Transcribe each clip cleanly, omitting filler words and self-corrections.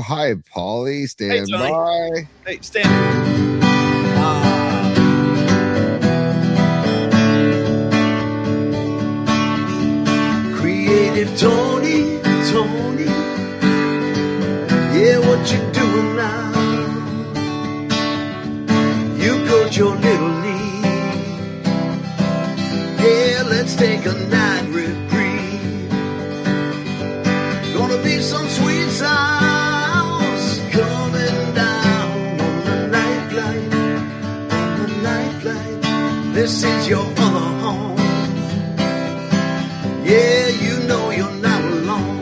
Hi, Paulie. Stand Tony. by. Hey, stand. Creative Tony. Yeah, what you doing now? You got your little lead. Yeah, let's take a night reprieve. Gonna be some sweet sounds coming down on the night flight. On the night flight. This is your other home. Yeah, you know you're not alone.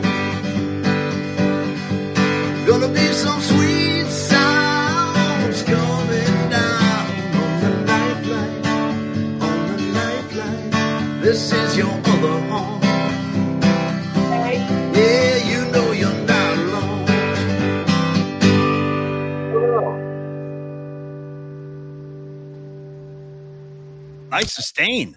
Gonna be some sweet sounds coming down on the night flight. On the night flight. This is your other home. Yeah, you know you're not alone.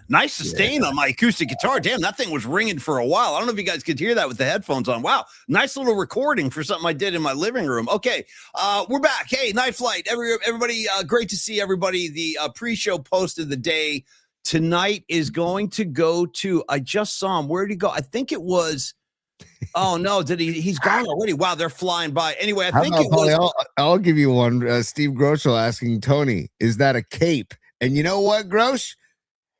Nice sustain on my acoustic guitar. Damn, that thing was ringing for a while. I don't know if you guys could hear that with the headphones on. Wow, nice little recording for something I did in my living room. Okay, we're back. Hey, Night Flight, everybody, great to see everybody. The pre-show post of the day tonight is going to go to, I just saw him. Where did he go? I think it was, oh no, he's gone already. Wow, they're flying by. Anyway, I think it was. I'll give you one. Steve Groschel asking Tony, is that a cape? And you know what, Grosch?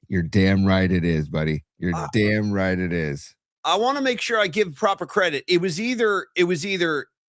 You're damn right it is, buddy. You're damn right it is. I want to make sure I give proper credit. It was either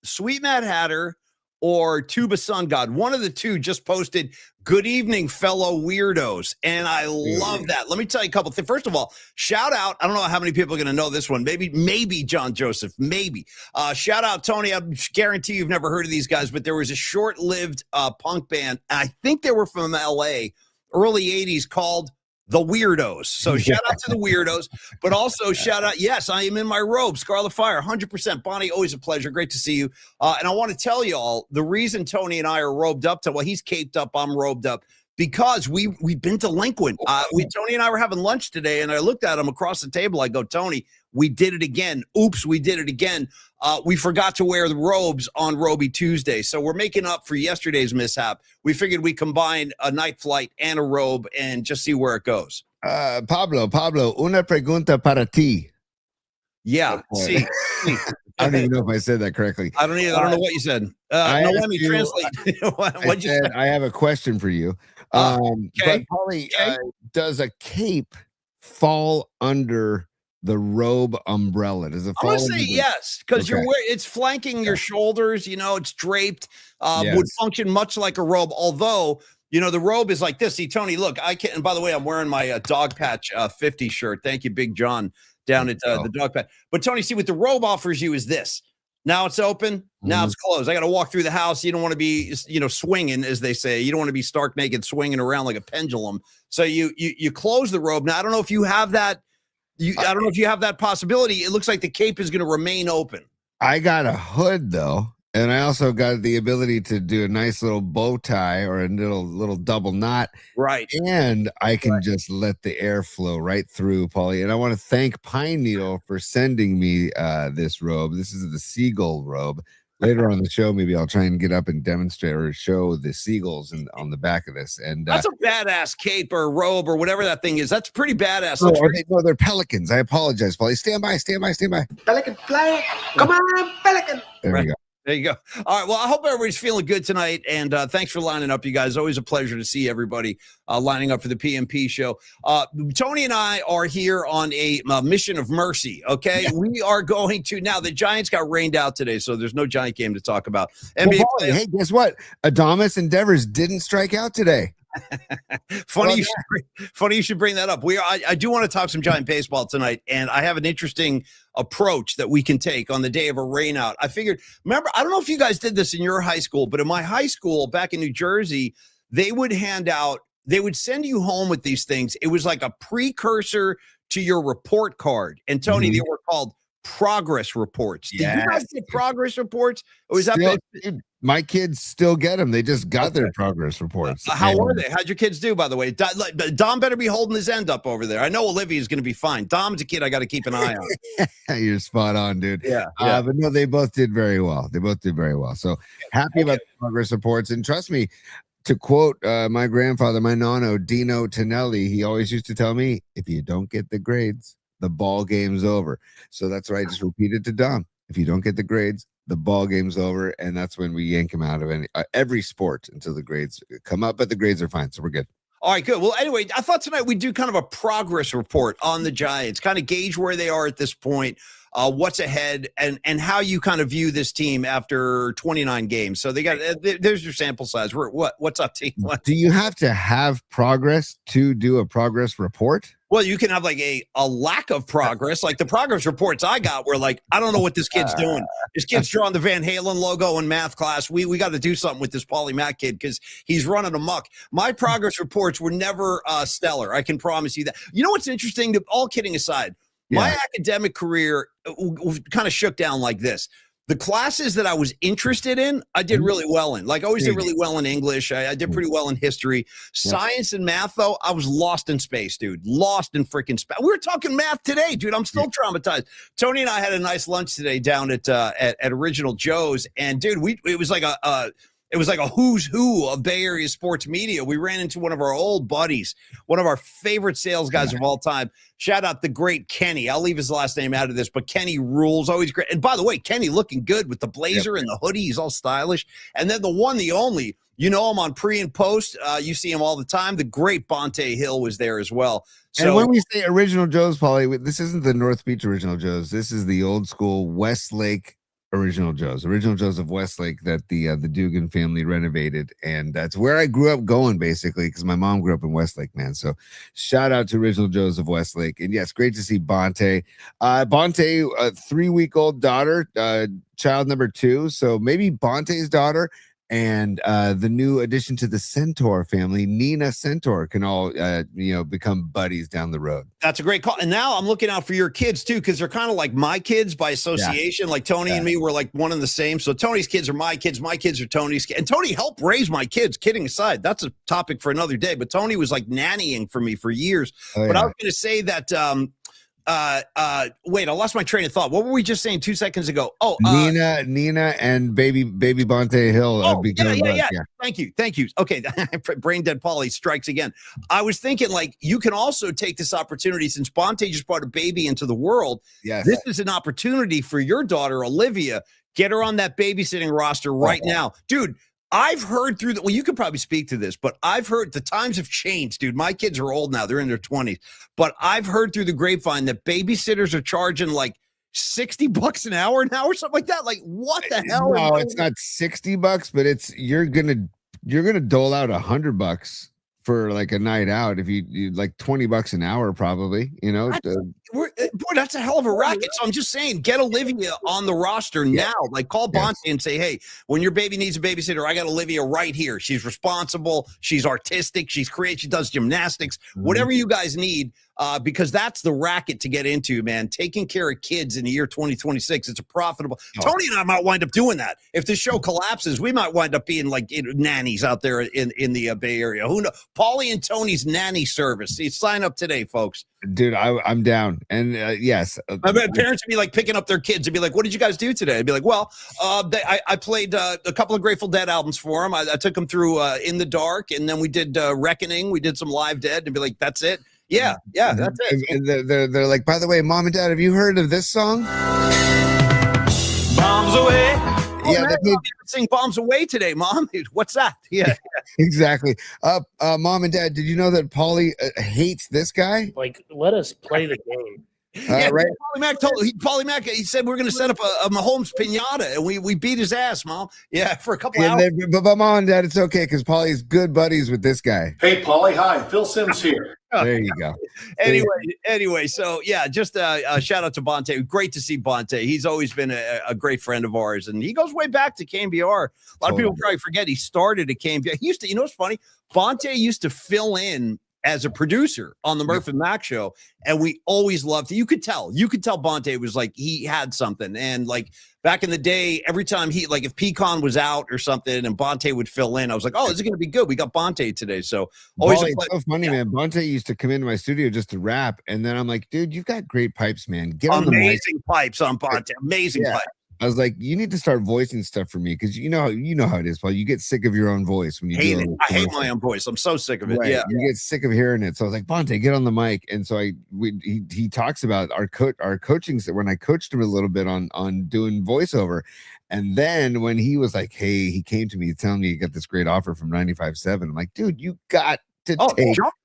Sweet Mad Hatter or Tuba Sun God. One of the two just posted, "Good evening, fellow weirdos." And I love that. Let me tell you a couple things. First of all, shout out. I don't know how many people are going to know this one. Maybe John Joseph. Maybe. Shout out, Tony. I guarantee you've never heard of these guys, but there was a short-lived punk band. I think they were from LA, early 80s, called The Weirdos. So shout out to the Weirdos, but also shout out, yes, I am in my robe, Scarlet Fire, 100%. Bonnie, always a pleasure. Great to see you. And I want to tell you all, the reason Tony and I are robed up, he's caped up, I'm robed up, because we've been delinquent. Tony and I were having lunch today, and I looked at him across the table. I go, Tony, we did it again. Oops, we did it again. We forgot to wear the robes on Roby Tuesday. So we're making up for yesterday's mishap. We figured we combine a night flight and a robe and just see where it goes. Pablo, una pregunta para ti. Yeah. See. I don't even know if I said that correctly. I don't either. I don't know what you said. No, let me translate. What'd you say? I have a question for you. Okay. But Paulie, does a cape fall under the robe umbrella? Does it fall? I'm gonna say yes, because it's flanking your shoulders. It's draped. Would function much like a robe, although the robe is like this. See, Tony, look, I can't. And by the way, I'm wearing my Dog Patch 50 shirt. Thank you, Big John, down at the Dog Patch. But Tony, see, what the robe offers you is this. Now it's open. Now it's closed. I got to walk through the house. You don't want to be, swinging, as they say. You don't want to be stark naked, swinging around like a pendulum. So you close the robe. Now I don't know if you have that. I don't know if you have that possibility. It looks like the cape is going to remain open. I got a hood though, and I also got the ability to do a nice little bow tie or a little double knot. Right. And I can just let the air flow right through, Paulie. And I want to thank Pine Needle for sending me this robe. This is the seagull robe. Later on the show, maybe I'll try and get up and demonstrate or show the seagulls on the back of this. And that's a badass cape or robe or whatever that thing is. That's pretty badass. No, they're pelicans. I apologize, Paulie. Stand by. Pelican fly. Come on, pelican. There we go. There you go. All right. Well, I hope everybody's feeling good tonight. And thanks for lining up, you guys. Always a pleasure to see everybody lining up for the PMP show. Tony and I are here on a mission of mercy. Okay. Yeah. We are going to, now the Giants got rained out today, so there's no Giant game to talk about. NBA hey, guess what? Adamas and Devers didn't strike out today. Funny you should bring that up. I do want to talk some Giant baseball tonight, and I have an interesting approach that we can take on the day of a rain out. I figured, remember, I don't know if you guys did this in your high school, but in my high school back in New Jersey, they would send you home with these things. It was like a precursor to your report card. And Tony, they were called progress reports. Did you guys get progress reports? Or was that my kids still get them. They just got their progress reports. How were they? How'd your kids do, by the way? Dom better be holding his end up over there. I know Olivia's going to be fine. Dom's a kid I got to keep an eye on. You're spot on, dude. Yeah. But no, they both did very well. So happy about the progress reports. And trust me, to quote my grandfather, my nonno, Dino Tonelli, he always used to tell me, if you don't get the grades, the ball game's over. So that's what I just repeated to Dom. If you don't get the grades, the ball game's over, and that's when we yank him out of every sport until the grades come up. But the grades are fine, so we're good. All right, good. Well, anyway, I thought tonight we'd do kind of a progress report on the Giants, kind of gauge where they are at this point, what's ahead, and how you kind of view this team after 29 games. So they got there's your sample size. What's up, team? Do you have to have progress to do a progress report? Well, you can have like a lack of progress. Like the progress reports I got were like, I don't know what this kid's doing. This kid's drawing the Van Halen logo in math class. We got to do something with this Paulie Matt kid because he's running amok. My progress reports were never stellar. I can promise you that. You know what's interesting? All kidding aside, my academic career kind of shook down like this. The classes that I was interested in, I did really well in. Like I always did really well in English. I did pretty well in history. Science and math, though, I was lost in space, dude. Lost in freaking space. We were talking math today, dude. I'm still traumatized. Tony and I had a nice lunch today down at Original Joe's, and dude, it was like a who's who of Bay Area sports media. We ran into one of our old buddies, one of our favorite sales guys of all time. Shout out the great Kenny. I'll leave his last name out of this, but Kenny rules. Always great. And by the way, Kenny looking good with the blazer and the hoodie. He's all stylish. And then the one, the only, you know him on pre and post. You see him all the time. The great Bonte Hill was there as well. So, and when we say Original Joe's, Paulie, this isn't the North Beach Original Joe's. This is the old school Westlake Original Joe's of Westlake that the Dugan family renovated, and that's where I grew up going basically because my mom grew up in Westlake, man. So shout out to Original Joe's of Westlake, and yes, great to see Bonte. Bonte, a 3-week-old daughter, child number 2. So maybe Bonte's daughter and the new addition to the Centaur family, Nina Centaur, can all become buddies down the road. That's a great call. And now I'm looking out for your kids too, because they're kind of like my kids by association. Like Tony and me were like one and the same. So Tony's kids are my kids are Tony's kids. And Tony helped raise my kids. Kidding aside, that's a topic for another day. But Tony was like nannying for me for years. But I was going to say that wait, I lost my train of thought. What were we just saying 2 seconds ago? Nina and baby Bonte Hill. Yeah. Thank you. Okay, brain dead Paulie strikes again. I was thinking like you can also take this opportunity since Bonte just brought a baby into the world. Yes, this is an opportunity for your daughter Olivia. Get her on that babysitting roster right now, dude. I've heard through you could probably speak to this, but I've heard the times have changed, dude. My kids are old now. They're in their 20s. But I've heard through the grapevine that babysitters are charging like $60 an hour now or something like that. Like, what the hell? No, it's not $60, but you're gonna dole out $100 for like a night out. If you like $20 an hour, probably, boy, that's a hell of a racket. So I'm just saying, get Olivia on the roster now. Like call Bonte and say, hey, when your baby needs a babysitter, I got Olivia right here. She's responsible. She's artistic. She's creative. She does gymnastics, whatever you guys need. Because that's the racket to get into, man. Taking care of kids in the year 2026, it's a profitable. Tony and I might wind up doing that. If this show collapses, we might wind up being like nannies out there in the Bay Area. Who knows? Paulie and Tony's nanny service. See, sign up today, folks. Dude, I'm down. And yes, I bet parents would be like picking up their kids and be like, "What did you guys do today?" I'd be like, "Well, I played a couple of Grateful Dead albums for them. I took them through In the Dark, and then we did Reckoning. We did some Live Dead, and be like, that's it." Yeah, that's it. And they're like, by the way, Mom and Dad, have you heard of this song? Bombs away. They sing "Bombs Away" today, Mom. What's that? Yeah, exactly. Mom and Dad, did you know that Paulie hates this guy? Like, let us play the game. Right. Paulie Mack, he said we're going to set up a Mahomes pinata, and we beat his ass, Mom. Yeah, for a couple hours. But Mom and Dad, it's okay because Paulie's good buddies with this guy. Hey, Paulie. Hi, Phil Sims here. There you go. Anyway, so yeah, just a shout out to Bonte. Great to see Bonte. He's always been a great friend of ours, and he goes way back to KMBR. A lot of people probably forget he started at KMBR. He used to, what's funny? Bonte used to fill in as a producer on the Murph and Mac show, and we always loved it. You could tell Bonte was like, he had something. And like back in the day, every time if Pecan was out or something and Bonte would fill in, I was like, oh, this is going to be good. We got Bonte today. So always it's so funny, man. Bonte used to come into my studio just to rap. And then I'm like, dude, you've got great pipes, man. Get on the mic. Amazing pipes on Bonte. Amazing pipes. I was like, you need to start voicing stuff for me because you know how it is, Paul. You get sick of your own voice when you hate it. I hate my own voice. I'm so sick of it. Right. Yeah, you get sick of hearing it. So I was like, Bonte, get on the mic. And so he talks about our coaching. When I coached him a little bit on doing voiceover, and then when he was like, hey, he came to me telling me he got this great offer from 95.7. I'm like, dude, you got to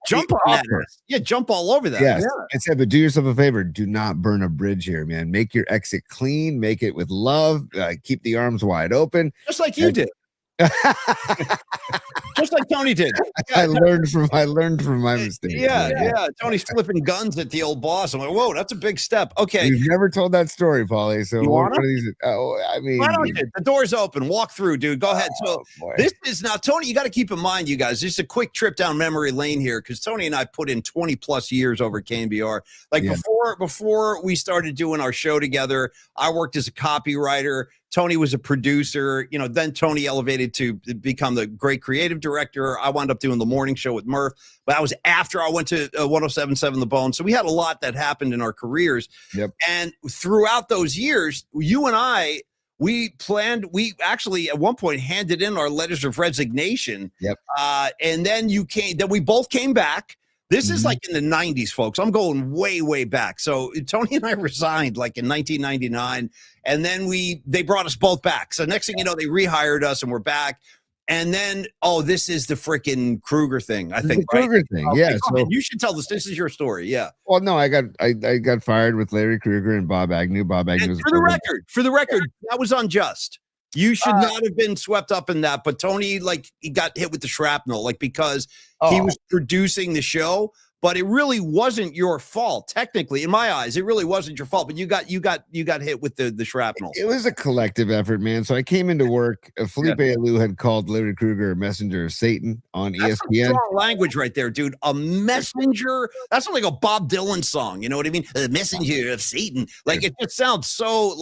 jump on that. Yeah, jump all over that. Yes. Yeah. I said, but do yourself a favor. Do not burn a bridge here, man. Make your exit clean. Make it with love. Keep the arms wide open. Just like you did. Just like Tony did. I learned from my mistakes. Yeah. Tony's flipping guns at the old boss. I'm like, whoa, that's a big step. Okay. You've never told that story, Paulie. So what are these? I mean, why don't you? The door's open. Walk through, dude. Go ahead. So this is now, Tony, you got to keep in mind, you guys, just a quick trip down memory lane here, because Tony and I put in 20 plus years over KNBR. Before we started doing our show together, I worked as a copywriter. Tony was a producer, then Tony elevated to become the great creative director. I wound up doing the morning show with Murph, but that was after I went to 107.7 The Bone. So we had a lot that happened in our careers. Yep. And throughout those years, you and I, we actually at one point handed in our letters of resignation. Yep. And then we both came back. This is like in the 90s, folks. I'm going way, way back. So Tony and I resigned like in 1999, and then they brought us both back. So next thing you know, they rehired us and we're back. And then, this is the freaking Kruger thing, I think. The Kruger thing, yeah. So you should tell this. This is your story, yeah. Well, no, I got fired with Larry Kruger and Bob Agnew. Bob Agnew was for the record, that was unjust. You should not have been swept up in that. But Tony, he got hit with the shrapnel, because he was producing the show. But it really wasn't your fault, technically. In my eyes, it really wasn't your fault. But you got hit with the shrapnel. It was a collective effort, man. So I came into work. Felipe Alou had called Larry Kruger a messenger of Satan on ESPN. Some strong language right there, dude. A messenger. That's not like a Bob Dylan song. You know what I mean? A messenger of Satan. It just sounds so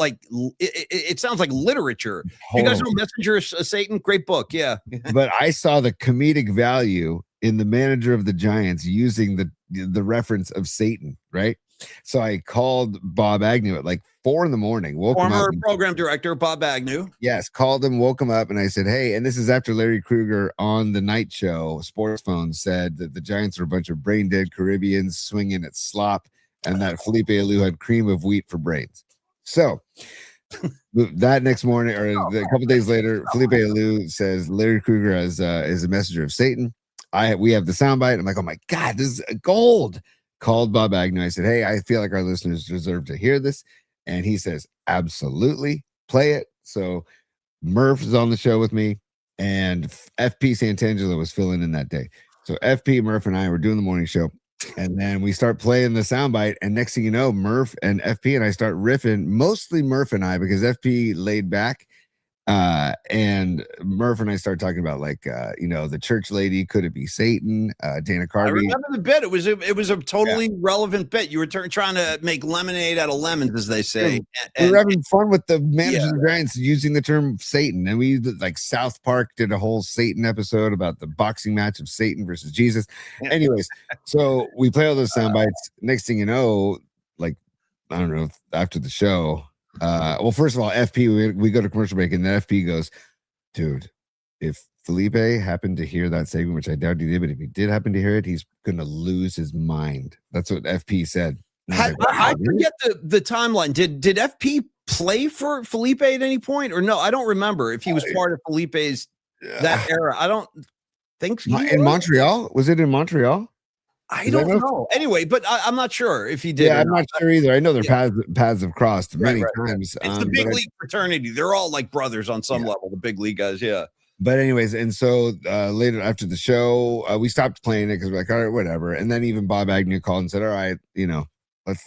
it sounds like literature. You guys know Messenger of Satan? Great book. Yeah. But I saw the comedic value in the manager of the Giants using the reference of Satan, right? So I called Bob Agnew at 4 a.m. woke him up. Former program director Bob Agnew. Yes, called him, woke him up, and I said, hey, and this is after Larry Kruger on the night show, Sports Phone, said that the Giants were a bunch of brain-dead Caribbeans swinging at slop, and that Felipe Alou had cream of wheat for brains. So that next morning, or a couple days later, Felipe Alou says Larry Kruger is a messenger of Satan. We have the soundbite. I'm like, oh my God, this is gold. Called Bob Agnew. I said, hey, I feel like our listeners deserve to hear this. And he says, absolutely, play it. So Murph is on the show with me, and FP Santangelo was filling in that day. So FP, Murph, and I were doing the morning show. And then we start playing the soundbite. And next thing you know, Murph and FP and I start riffing, mostly Murph and I, because FP laid back. And Murph and I started talking about the church lady. Could it be Satan? Dana Carvey. I remember the bit. It was a totally relevant bit. You were trying to make lemonade out of lemons, as they say. We were having fun with the manager of the Giants using the term Satan. And we South Park did a whole Satan episode about the boxing match of Satan versus Jesus. Yeah. Anyways, so we play all those sound bites. Next thing you know, I don't know, after the show, well, first of all, FP, we go to commercial break, and then FP goes, dude, if Felipe happened to hear that segment, which I doubt he did, but if he did happen to hear it, he's going to lose his mind. That's what FP said. I forget the timeline. Did FP play for Felipe at any point? Or no, I don't remember if he was part of Felipe's that era. I don't think so. In Montreal? Was it in Montreal? I don't know. Anyway, but I'm not sure if he did. Yeah, I'm not sure either. I know their paths have crossed many times. It's the big league fraternity. They're all like brothers on some level, the big league guys. Yeah. But anyways, and so later after the show, we stopped playing it because we're like, all right, whatever. And then even Bob Agnew called and said, all right,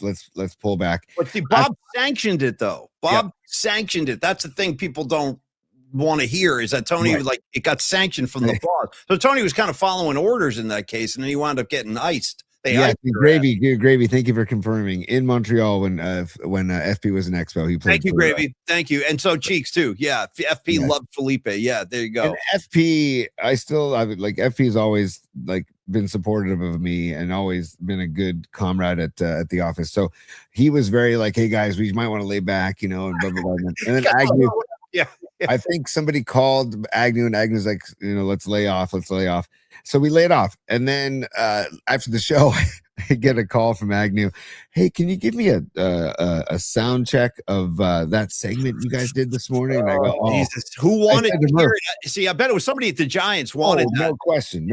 let's pull back. But see, Bob sanctioned it though. Bob sanctioned it. That's the thing people don't want to hear is that Tony was like, it got sanctioned from the boss. So Tony was kind of following orders in that case, and then he wound up getting iced. Gravy. Thank you for confirming. In Montreal, when FP was in Expo, he played. Thank you, Gravy. Thank you, and so Cheeks too. Yeah, FP loved Felipe. Yeah, there you go. And FP, FP has always like been supportive of me and always been a good comrade at the office. So he was very like, hey guys, we might want to lay back, and blah blah blah. And then Agnew. Yeah. I think somebody called Agnew, and Agnew's like, let's lay off. So we laid off. And then after the show, I get a call from Agnew. Hey, can you give me a sound check of that segment you guys did this morning? And I go, Jesus. Who wanted to hear it? See, I bet it was somebody at the Giants wanted that. No question.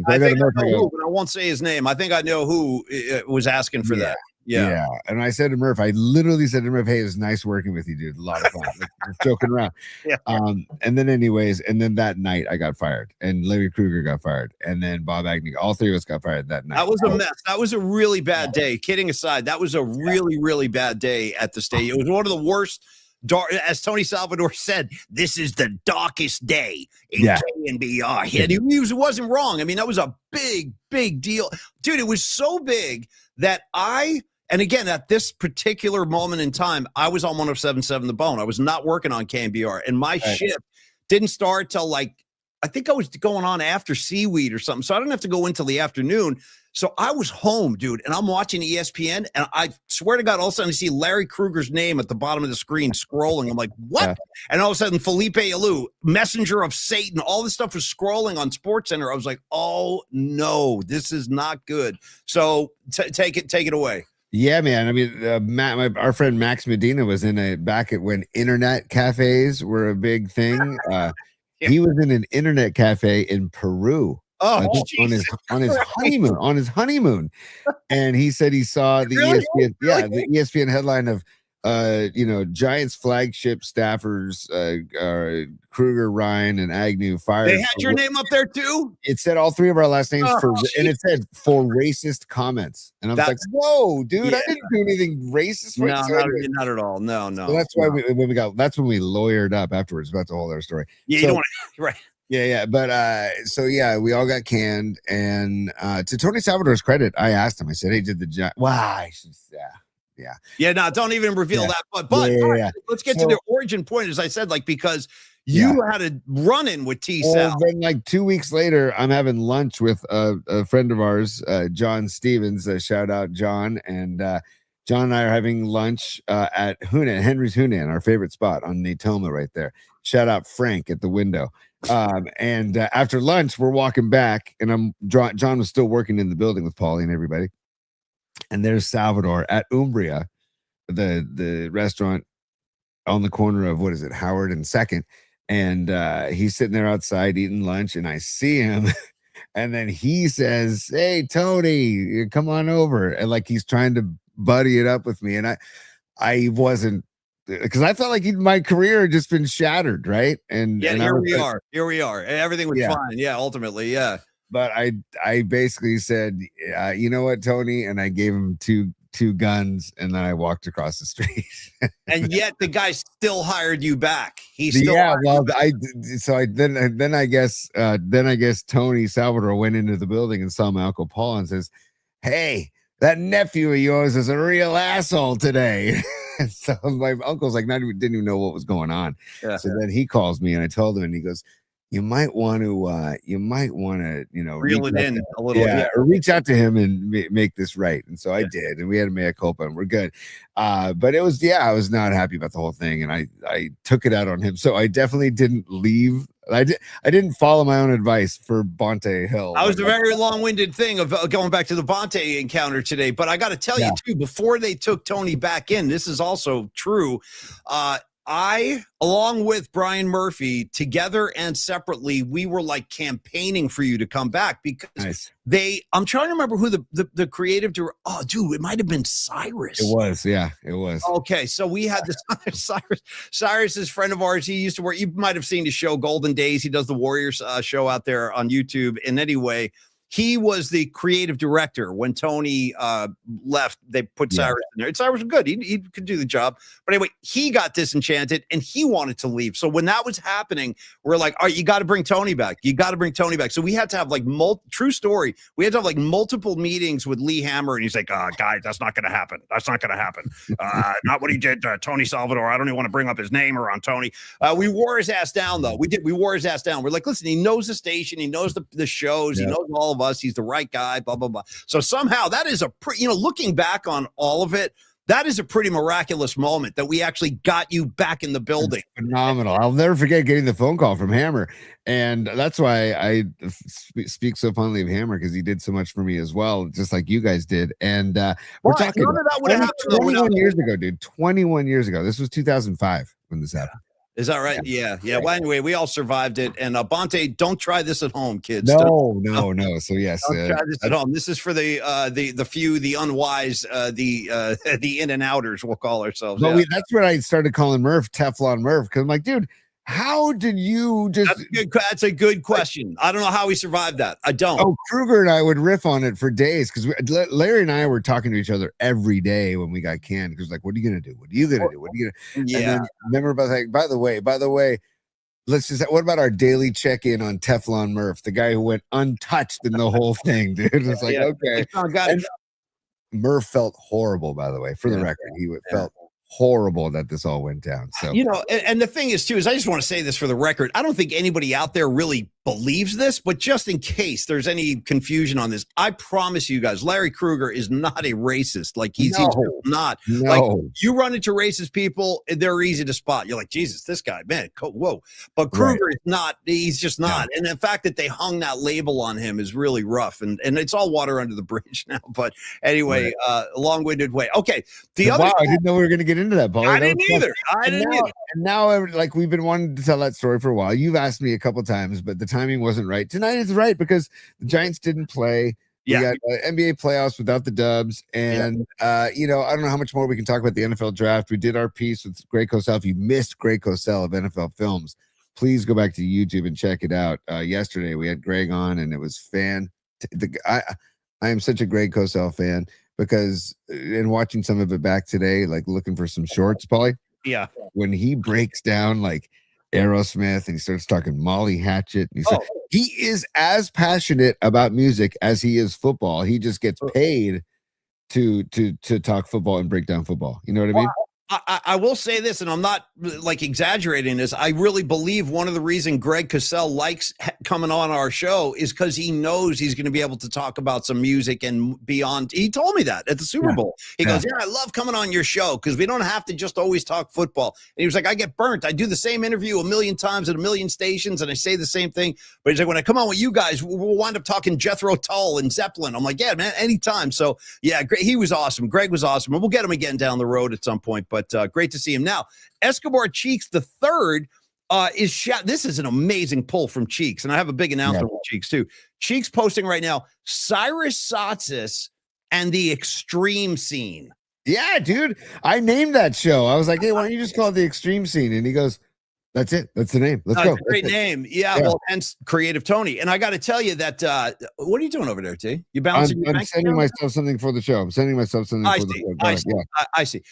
I think I know who, but I won't say his name. I think I know who was asking for that. Yeah. And I said to Murph, I literally said to Murph, hey, it was nice working with you, dude. A lot of fun. We're joking around. Yeah. And then that night I got fired, and Larry Krueger got fired, and then Bob Agnew. All three of us got fired that night. That was a mess. That was a really bad day. Kidding aside, that was a really, really bad day at the state. It was one of the worst. As Tony Salvador said, this is the darkest day in KNBR. He wasn't wrong. I mean, that was a big, big deal. Dude, it was so big that and again, at this particular moment in time, I was on 107.7 The Bone. I was not working on KNBR, and my shift didn't start till I think I was going on after Seaweed or something. So I didn't have to go until the afternoon. So I was home, dude, and I'm watching ESPN, and I swear to God, all of a sudden I see Larry Krueger's name at the bottom of the screen scrolling. I'm like, what? Yeah. And all of a sudden, Felipe Alou, messenger of Satan, all this stuff was scrolling on SportsCenter. I was like, oh no, this is not good. So take it away. Yeah, man. I mean, our friend Max Medina was back at when internet cafes were a big thing. He was in an internet cafe in Peru. On his honeymoon, and he said he saw the ESPN, the ESPN headline of Giants flagship staffers Krueger, Ryan, and Agnew fired. They had your name up there too. It said all three of our last names and it said for racist comments. And I was like, "Whoa, dude! I didn't do anything racist." No, not at all. No. So that's why that's when we lawyered up afterwards about the whole other story. Yeah, you don't want to, right. Yeah. But we all got canned. And to Tony Salvador's credit, I asked him. I said, "Hey, did the Giants?" Why? Yeah. No, don't even reveal that. But let's get to the origin point. As I said, because you had a run-in with T-Sal. Then 2 weeks later, I'm having lunch with a friend of ours, John Stevens. Shout out John. And John and I are having lunch at Henry's Hunan, our favorite spot on Natoma right there. Shout out Frank at the window. And after lunch, we're walking back, and John was still working in the building with Paulie and everybody. And there's Salvador at Umbria, the restaurant on the corner of Howard and Second. And he's sitting there outside eating lunch, and I see him. And then he says, "Hey, Tony, come on over." And he's trying to buddy it up with me. And I wasn't, because I felt like my career had just been shattered, right? And here we are. Everything was fine. Yeah, ultimately, yeah. But I basically said, you know what, Tony? And I gave him two guns, and then I walked across the street. And yet the guy still hired you back. Then I guess Tony Salvador went into the building and saw my Uncle Paul and says, "Hey, that nephew of yours is a real asshole today." So my uncle's didn't even know what was going on. Yeah. So then he calls me, and I told him, and he goes, you might want to reel it in a little, or reach out to him and make this right. And so I did, and we had a mea culpa, and we're good. But it was, I was not happy about the whole thing, and I took it out on him. So I definitely didn't leave. I didn't follow my own advice for Bonte Hill. I was a very long-winded thing of going back to the Bonte encounter today, but I got to tell you too, before they took Tony back in, this is also true. I, along with Brian Murphy, together and separately, we were campaigning for you to come back because I'm trying to remember who the creative director. Oh, dude, it might have been Cyrus. It was. Yeah, it was. Okay. So we had this Cyrus is a friend of ours. He used to work. You might have seen his show Golden Days. He does the Warriors show out there on YouTube. And anyway, he was the creative director when Tony left. They put Cyrus in there. And Cyrus was good. He could do the job. But anyway, he got disenchanted and he wanted to leave. So when that was happening, we're like, all right, you got to bring Tony back. You got to bring Tony back. So we had to have like true story. We had to have like multiple meetings with Lee Hammer, and he's like, guys, that's not going to happen. That's not going to happen. Not what he did to Tony Salvador. I don't even want to bring up his name around Tony. We wore his ass down though. We wore his ass down. We're like, listen, he knows the station. He knows the shows. He knows all of us. He's the right guy, blah, blah, blah. So somehow that is looking back on all of it, that is a pretty miraculous moment that we actually got you back in the building. That's phenomenal. I'll never forget getting the phone call from Hammer. And that's why I speak so fondly of Hammer, because he did so much for me as well, just like you guys did. And we're talking none of that would have happened 21 years ago, dude. 21 years ago. This was 2005 when this happened. Is that right? Yeah. Well, anyway, we all survived it. And Bonte, don't try this at home, kids. No. So yes, don't try this at home. This is for the few, the unwise, the in and outers, we'll call ourselves. But that's what I started calling Murph Teflon Murph, because I'm like, dude, how did you just? That's a good question. I don't know how we survived that. I don't. Oh, Kruger and I would riff on it for days, because Larry and I were talking to each other every day when we got canned. Because like, what are you gonna do? What are you gonna do? What are you gonna? Yeah. And then remember about like, by the way, let's just. What about our daily check-in on Teflon Murph, the guy who went untouched in the whole thing, dude? It's like, okay. And Murph felt horrible, by the way, for the record. He felt horrible that this all went down. So and the thing is too, is I just want to say this for the record. I don't think anybody out there really believes this, but just in case there's any confusion on this, I promise you guys, Larry Kruger is not a racist. Like he's not. No. Like you run into racist people, they're easy to spot. You're like, Jesus, this guy, man, whoa. But Kruger is not. He's just not. And the fact that they hung that label on him is really rough. And it's all water under the bridge now. But anyway, long-winded way. Okay. I didn't know we were going to get into that, Paulie. I didn't either. And now, like, we've been wanting to tell that story for a while. You've asked me a couple times, but the timing wasn't right. Tonight is right because the Giants didn't play. We got NBA playoffs without the Dubs. And, I don't know how much more we can talk about the NFL draft. We did our piece with Greg Cosell. If you missed Greg Cosell of NFL Films, please go back to YouTube and check it out. Yesterday, we had Greg on, and it was I am such a Greg Cosell fan because in watching some of it back today, like looking for some shorts, Paulie. Yeah. When he breaks down like Aerosmith and he starts talking Molly Hatchet, and he is as passionate about music as he is football. He just gets paid to talk football and break down football. You know what I mean? I will say this, and I'm not like exaggerating this. I really believe one of the reasons Greg Cosell likes coming on our show is because he knows he's going to be able to talk about some music and beyond. He told me that at the Super Bowl. He goes, I love coming on your show because we don't have to just always talk football. And he was like, I get burnt. I do the same interview a million times at a million stations, and I say the same thing. But he's like, when I come on with you guys, we'll wind up talking Jethro Tull and Zeppelin. I'm like, yeah, man, anytime. So, yeah, he was awesome. Greg was awesome. And we'll get him again down the road at some point. But great to see him. Now, Escobar Cheeks the third is shot. This is an amazing pull from Cheeks, and I have a big announcement with Cheeks too. Cheeks posting right now, Cyrus Satsis and the Extreme Scene. Yeah, dude. I named that show. I was like, hey, why don't you just call it the Extreme Scene? And he goes, that's it. That's the name. Let's go. Great name. Yeah, well, hence Creative Tony. And I got to tell you that, what are you doing over there, T? You balancing? I'm sending myself something for the show. I'm sending myself something for the show. I see.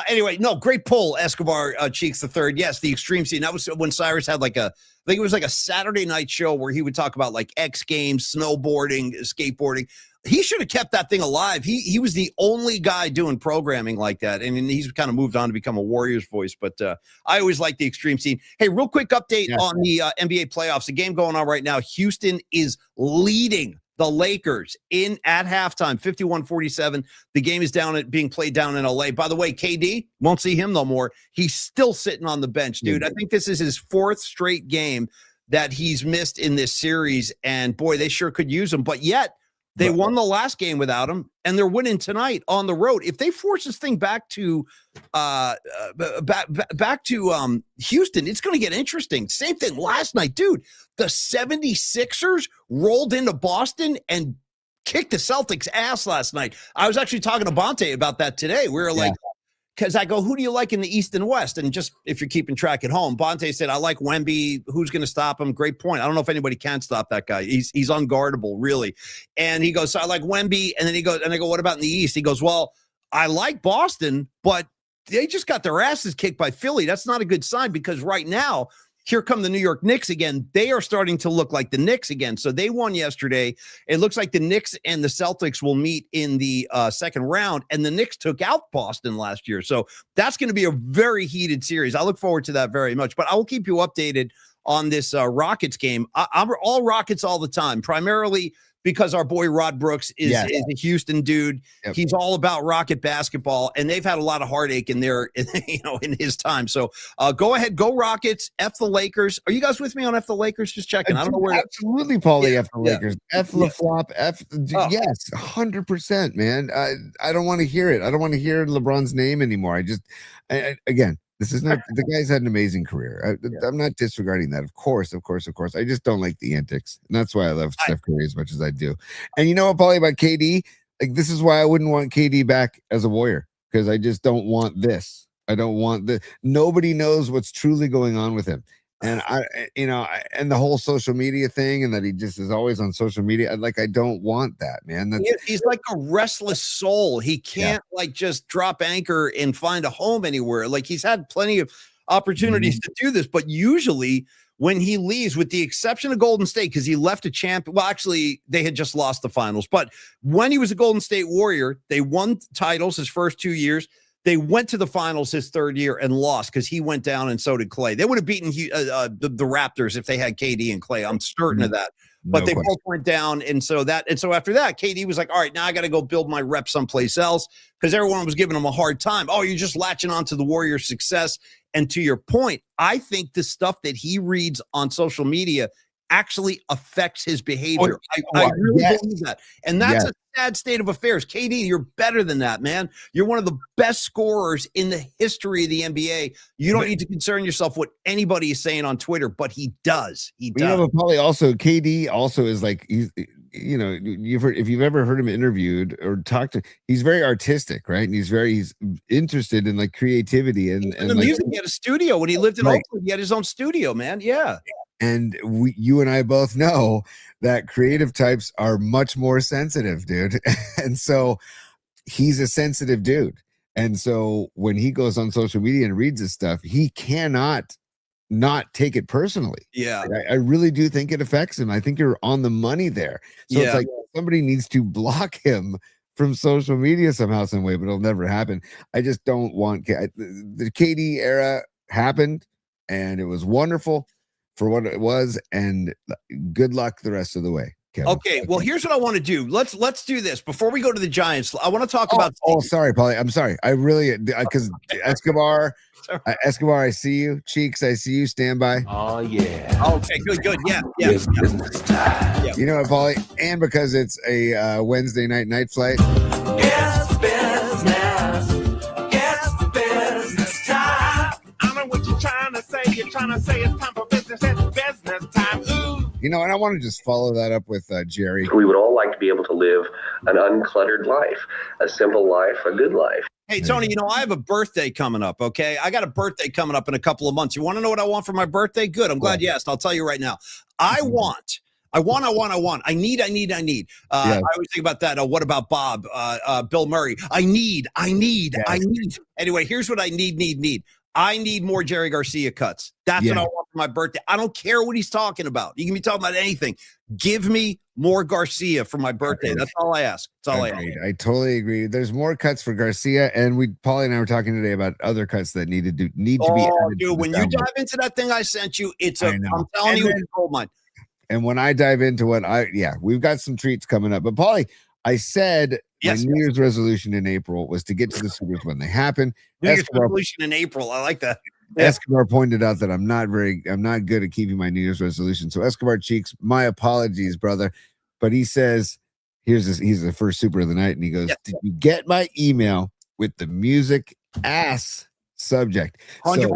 Anyway, no, great pull, Escobar Cheeks the third. Yes, the Extreme Scene. That was when Cyrus had like I think it was like a Saturday night show where he would talk about like X Games, snowboarding, skateboarding. He should have kept that thing alive. He was the only guy doing programming like that. And he's kind of moved on to become a Warriors voice. But I always like the Extreme Scene. Hey, real quick update on the NBA playoffs. The game going on right now. Houston is leading the Lakers at halftime, 51-47. The game is being played down in LA. By the way, KD, won't see him no more. He's still sitting on the bench, dude. I think this is his fourth straight game that he's missed in this series. And boy, they sure could use him. But yet, they won the last game without him, and they're winning tonight on the road. If they force this thing back to Houston, it's going to get interesting. Same thing last night, dude. The 76ers rolled into Boston and kicked the Celtics' ass last night. I was actually talking to Bonte about that today. We were like, because I go, who do you like in the East and West? And just if you're keeping track at home, Bonte said, I like Wemby. Who's going to stop him? Great point. I don't know if anybody can stop that guy. He's unguardable, really. And he goes, so I like Wemby. And then he goes, and I go, what about in the East? He goes, well, I like Boston, but they just got their asses kicked by Philly. That's not a good sign, because right now, here come the New York Knicks again. They are starting to look like the Knicks again. So they won yesterday. It looks like the Knicks and the Celtics will meet in the second round. And the Knicks took out Boston last year. So that's going to be a very heated series. I look forward to that very much. But I will keep you updated on this Rockets game. I'm all Rockets all the time, primarily because our boy Rod Brooks is a Houston dude. Yep. He's all about Rocket basketball, and they've had a lot of heartache in their, in his time. So go ahead, go Rockets, F the Lakers. Are you guys with me on F the Lakers? Just checking. I don't know where. Absolutely, Paulie, F the Lakers. F the flop, F. Yes, 100%, man. I don't want to hear it. I don't want to hear LeBron's name anymore. Again, this is not, the guy's had an amazing career. I'm not disregarding that. Of course. I just don't like the antics. And that's why I love Steph Curry as much as I do. And you know what, Paulie, about KD? Like, this is why I wouldn't want KD back as a Warrior, because I just don't want this. I don't want the, nobody knows what's truly going on with him. And and the whole social media thing, and that he just is always on social media. I don't want that, man. He's like a restless soul. He can't just drop anchor and find a home anywhere. Like, he's had plenty of opportunities to do this, but usually when he leaves, with the exception of Golden State, because he left a champion. Well, actually, they had just lost the finals. But when he was a Golden State Warrior, they won titles his first 2 years. They went to the finals his third year and lost because he went down, and so did Clay. They would have beaten the Raptors if they had KD and Clay. I'm certain of that. But they both went down, and so after that, KD was like, all right, now I got to go build my rep someplace else, because everyone was giving him a hard time. Oh, you're just latching on to the Warriors' success. And to your point, I think the stuff that he reads on social media actually affects his behavior. I really believe that. And that's a sad state of affairs. KD, you're better than that, man. You're one of the best scorers in the history of the NBA. You don't need to concern yourself what anybody is saying on Twitter, but he does. He does. But probably also KD also is like, he's, if you've ever heard him interviewed or talked to, he's very artistic, right? And he's interested in like creativity and the music. He had a studio when he lived in Oakland. He had his own studio, man. Yeah. And you and I both know that creative types are much more sensitive, dude. And so he's a sensitive dude. And so when he goes on social media and reads his stuff, he cannot not take it personally. Yeah. I really do think it affects him. I think you're on the money there. So it's like somebody needs to block him from social media somehow, some way, but it'll never happen. I just don't want the KD era happened, and it was wonderful for what it was, and good luck the rest of the way, Kevin. Okay, well, here's what I want to do. Let's do this before we go to the Giants. I want to talk about. Oh, sorry, Paulie. I'm sorry. I really, because Escobar, I see you. Cheeks, I see you. Stand by. Oh yeah. Okay, good. Yeah. Business time. You know what, Paulie? And because it's a Wednesday night flight. Yes, business time. I know what you're trying to say. You're trying to say it's time for business. It's business time. Ooh. And I want to just follow that up with Jerry. We would all like to be able to live an uncluttered life, a simple life, a good life. Hey, Tony, I have a birthday coming up, okay? I got a birthday coming up in a couple of months. You want to know what I want for my birthday? Good. I'm glad you asked. I'll tell you right now. I need. I always think about that. What about Bob, Bill Murray? I need. Anyway, here's what I need. I need more Jerry Garcia cuts. That's what I want for my birthday. I don't care what he's talking about. You can be talking about anything. Give me more Garcia for my birthday. That's all I ask. That's all I ask. I totally agree. There's more cuts for Garcia, and Paulie and I were talking today about other cuts that need to be added. Dude, when you dive into that thing I sent you, I'm telling you, it's gold mine. And when I dive into we've got some treats coming up. But Paulie, I said my New Year's resolution in April was to get to the Supers when they happen. New Year's resolution in April. I like that. Yeah. Escobar pointed out that I'm not good at keeping my New Year's resolution. So Escobar Cheeks, my apologies, brother. But he says, he's the first Super of the night. And he goes, did you get my email with the music ass subject? 100%.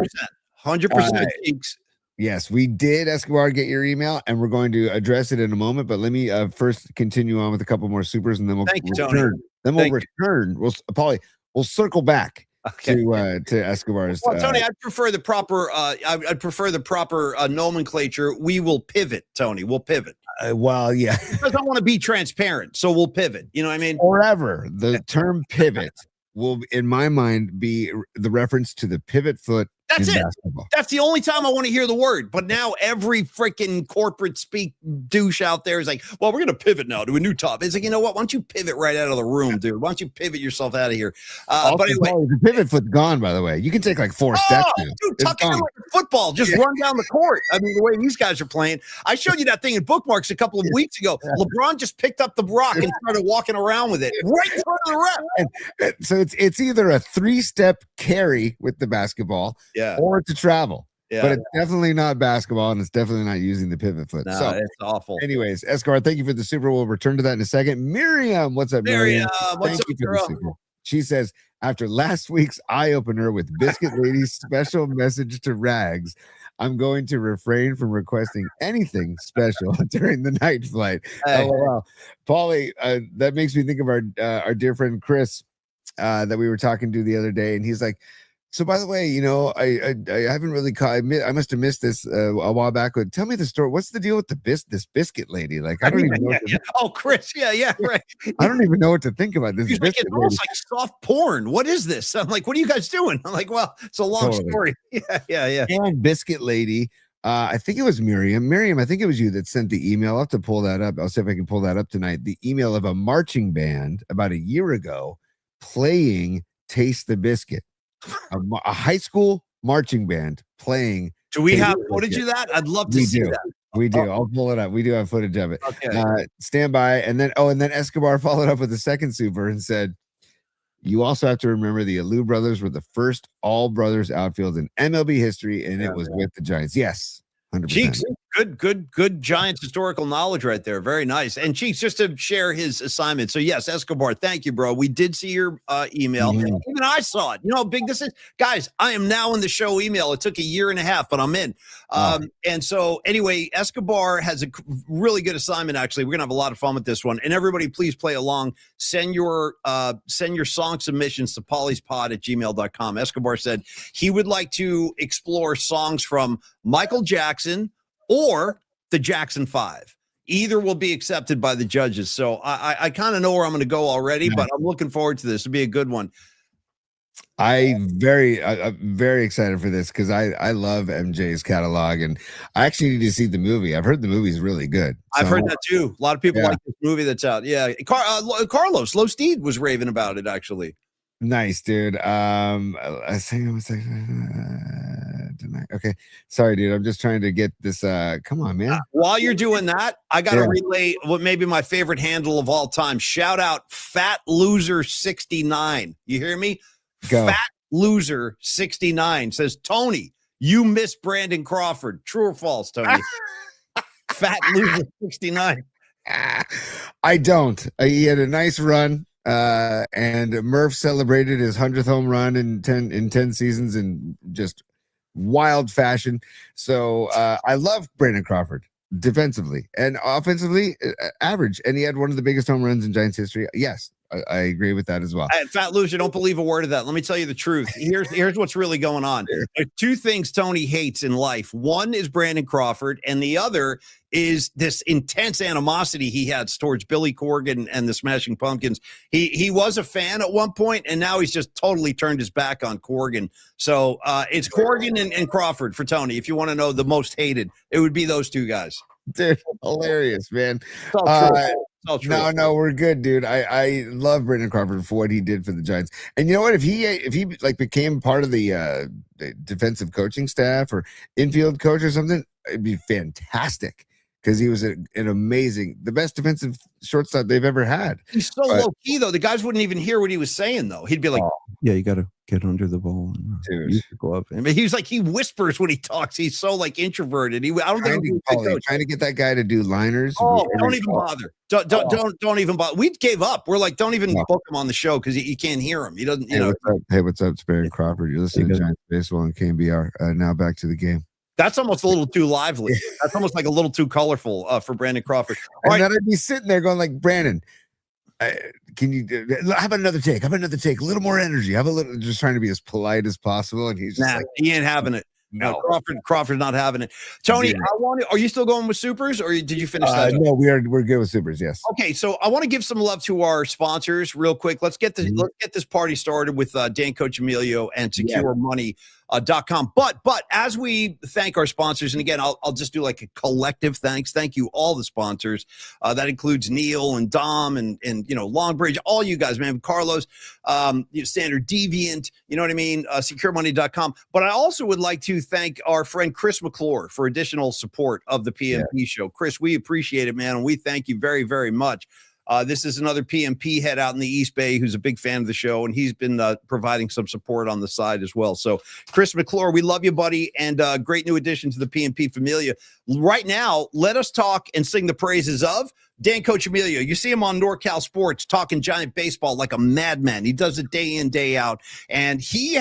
100% Cheeks. Yes, we did, Escobar, get your email, and we're going to address it in a moment. But let me first continue on with a couple more Supers, and then we'll return. Then we'll return. Paulie, we'll circle back. to Escobar's. Well, Tony, I'd prefer the proper. I'd prefer the proper nomenclature. We will pivot, Tony. We'll pivot. Well, yeah, Because I want to be transparent, so we'll pivot. You know what I mean? Forever, the term pivot will, in my mind, be the reference to the pivot foot. That's it. Basketball. That's the only time I want to hear the word. But now every freaking corporate speak douche out there is like, well, we're going to pivot now to a new topic. It's like, you know what? Why don't you pivot right out of the room, dude? Why don't you pivot yourself out of here? But anyway, the pivot foot's gone, by the way. You can take like 4 steps. Now. Dude, tuck it in like a football. Just run down the court. I mean, the way these guys are playing. I showed you that thing in bookmarks a couple of weeks ago. LeBron just picked up the rock and started walking around with it right in front of the ref. So it's either a 3-step carry with the basketball, or it's a travel. Yeah. But it's definitely not basketball, and it's definitely not using the pivot foot. No, so it's awful. Anyways, Escobar, thank you for the super. We'll return to that in a second. Miriam, what's up, Miriam? What's up, girl? She says, after last week's eye-opener with Biscuit Lady's special message to Rags, I'm going to refrain from requesting anything special during the night flight. Hey. LOL. Paulie, that makes me think of our dear friend Chris that we were talking to the other day, and he's like, so by the way, you know, I haven't really caught. I must have missed this a while back. But tell me the story. What's the deal with this biscuit lady? Like, I don't even know. Oh, Chris, right. I don't even know what to think about this. He's like, it's almost like soft porn. What is this? I'm like, what are you guys doing? I'm like, well, it's a long story. Yeah. And biscuit lady. I think it was Miriam. Miriam, I think it was you that sent the email. I'll have to pull that up. I'll see if I can pull that up tonight. The email of a marching band about a year ago playing "Taste the Biscuit." A high school marching band playing. Do we have footage of that? I'd love to see that. We do. I'll pull it up. We do have footage of it. Okay. Stand by. And then Escobar followed up with a second super and said, you also have to remember the Alou brothers were the first all brothers outfield in MLB history, and it was with the Giants. Yes. 100%. Cheeks, good Giants historical knowledge right there. Very nice. And Cheeks, just to share his assignment. So yes, Escobar, thank you, bro. We did see your email. Mm-hmm. Even I saw it. You know how big this is? Guys, I am now in the show email. It took a year and a half, but I'm in. And so anyway, Escobar has a really good assignment, actually. We're going to have a lot of fun with this one. And everybody, please play along. Send your song submissions to pauliespod@gmail.com. Escobar said he would like to explore songs from Michael Jackson or the Jackson 5. Either will be accepted by the judges. So I kind of know where I'm going to go already, but I'm looking forward to this. It'll be a good one. I'm very excited for this because I love MJ's catalog, and I actually need to see the movie. I've heard the movie's really good. I've heard that too. A lot of people like this movie that's out. Yeah, Carlos Low Steed was raving about it, actually. Nice, dude. I think I was like, okay, sorry, dude. I'm just trying to get this. Come on, man. While you're doing that, I got to relay what may be my favorite handle of all time. Shout out Fat Loser 69. You hear me? Go. Fat Loser 69 says, Tony, you miss Brandon Crawford. True or false, Tony? Fat Loser 69. I don't. He had a nice run. And Murph celebrated his 100th home run in 10 seasons in just wild fashion. So I love Brandon Crawford defensively and offensively average. And he had one of the biggest home runs in Giants history. Yes, I agree with that as well. Fat Loser, don't believe a word of that. Let me tell you the truth. Here's what's really going on. There's two things Tony hates in life. One is Brandon Crawford, and the other is this intense animosity he had towards Billy Corgan and the Smashing Pumpkins. He was a fan at one point, and now he's just totally turned his back on Corgan. So it's Corgan and Crawford for Tony. If you want to know the most hated, it would be those two guys. Dude, hilarious, man. It's all true. It's all true. No, we're good, dude. I love Brandon Crawford for what he did for the Giants. And you know what? If he like became part of the defensive coaching staff or infield coach or something, it'd be fantastic. Because he was the best defensive shortstop they've ever had. He's so low key, though. The guys wouldn't even hear what he was saying, though. He'd be like, yeah, you got to get under the ball and use the glove. I mean, he's like, he whispers when he talks. He's so like introverted. I don't think he's trying to get that guy to do liners. Oh, don't even bother. Don't even bother. We gave up. We're like, don't even book him on the show because you can't hear him. He doesn't, you know. What's up? It's Barry Crawford. You're listening to Giants Baseball and KBR. Now back to the game. That's almost a little too lively. That's almost like a little too colorful for Brandon Crawford. All right. Then I'd be sitting there going like, Brandon, Can you how about another take? How about another take? A little more energy. Have a little, just trying to be as polite as possible. And he's just like, he ain't having it. no. Crawford's not having it. Tony, are you still going with supers, or did you finish that? No, we're good with supers. Yes. Okay, so I want to give some love to our sponsors real quick. Let's get this party started with Dan Coach Emilio and SecureMoney.com. But as we thank our sponsors, and again, I'll just do like a collective thanks. Thank you, all the sponsors. That includes Neil and Dom and Longbridge, all you guys, man. Carlos, Standard Deviant, you know what I mean? SecureMoney.com. But I also would like to thank our friend Chris McClure for additional support of the PMP show. Chris, we appreciate it, man, and we thank you very, very much. This is another PMP head out in the East Bay who's a big fan of the show, and he's been providing some support on the side as well. So, Chris McClure, we love you, buddy, and great new addition to the PMP familia. Right now, let us talk and sing the praises of Dan Coach Emilio. You see him on NorCal Sports talking giant baseball like a madman. He does it day in, day out, and he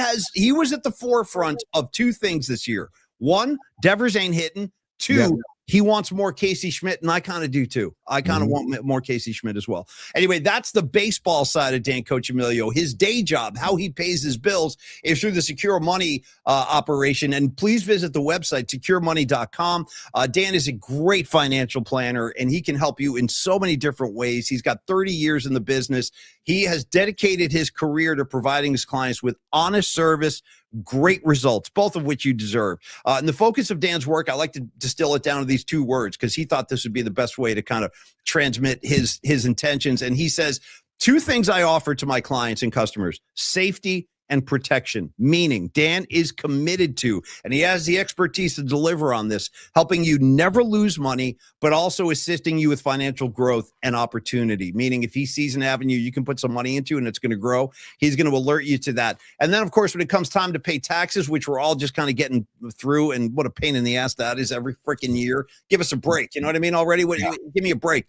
was at the forefront of two things this year. One, Devers ain't hitting. Two, he wants more Casey Schmidt, and I kind of do too. I kind of want more Casey Schmidt as well. Anyway, that's the baseball side of Dan Coach Emilio. His day job, how he pays his bills, is through the Secure Money operation. And please visit the website, SecureMoney.com. Dan is a great financial planner, and he can help you in so many different ways. He's got 30 years in the business. He has dedicated his career to providing his clients with honest service, great results, both of which you deserve. And the focus of Dan's work, I like to distill it down to these two words because he thought this would be the best way to kind of transmit his intentions. And he says, two things I offer to my clients and customers: safety and protection. Meaning Dan is committed to, and he has the expertise to deliver on this, helping you never lose money, but also assisting you with financial growth and opportunity. Meaning if he sees an avenue you can put some money into and it's going to grow, he's going to alert you to that. And then, of course, when it comes time to pay taxes, which we're all just kind of getting through, and what a pain in the ass that is every freaking year. Give us a break. You know what I mean? Already, give me a break.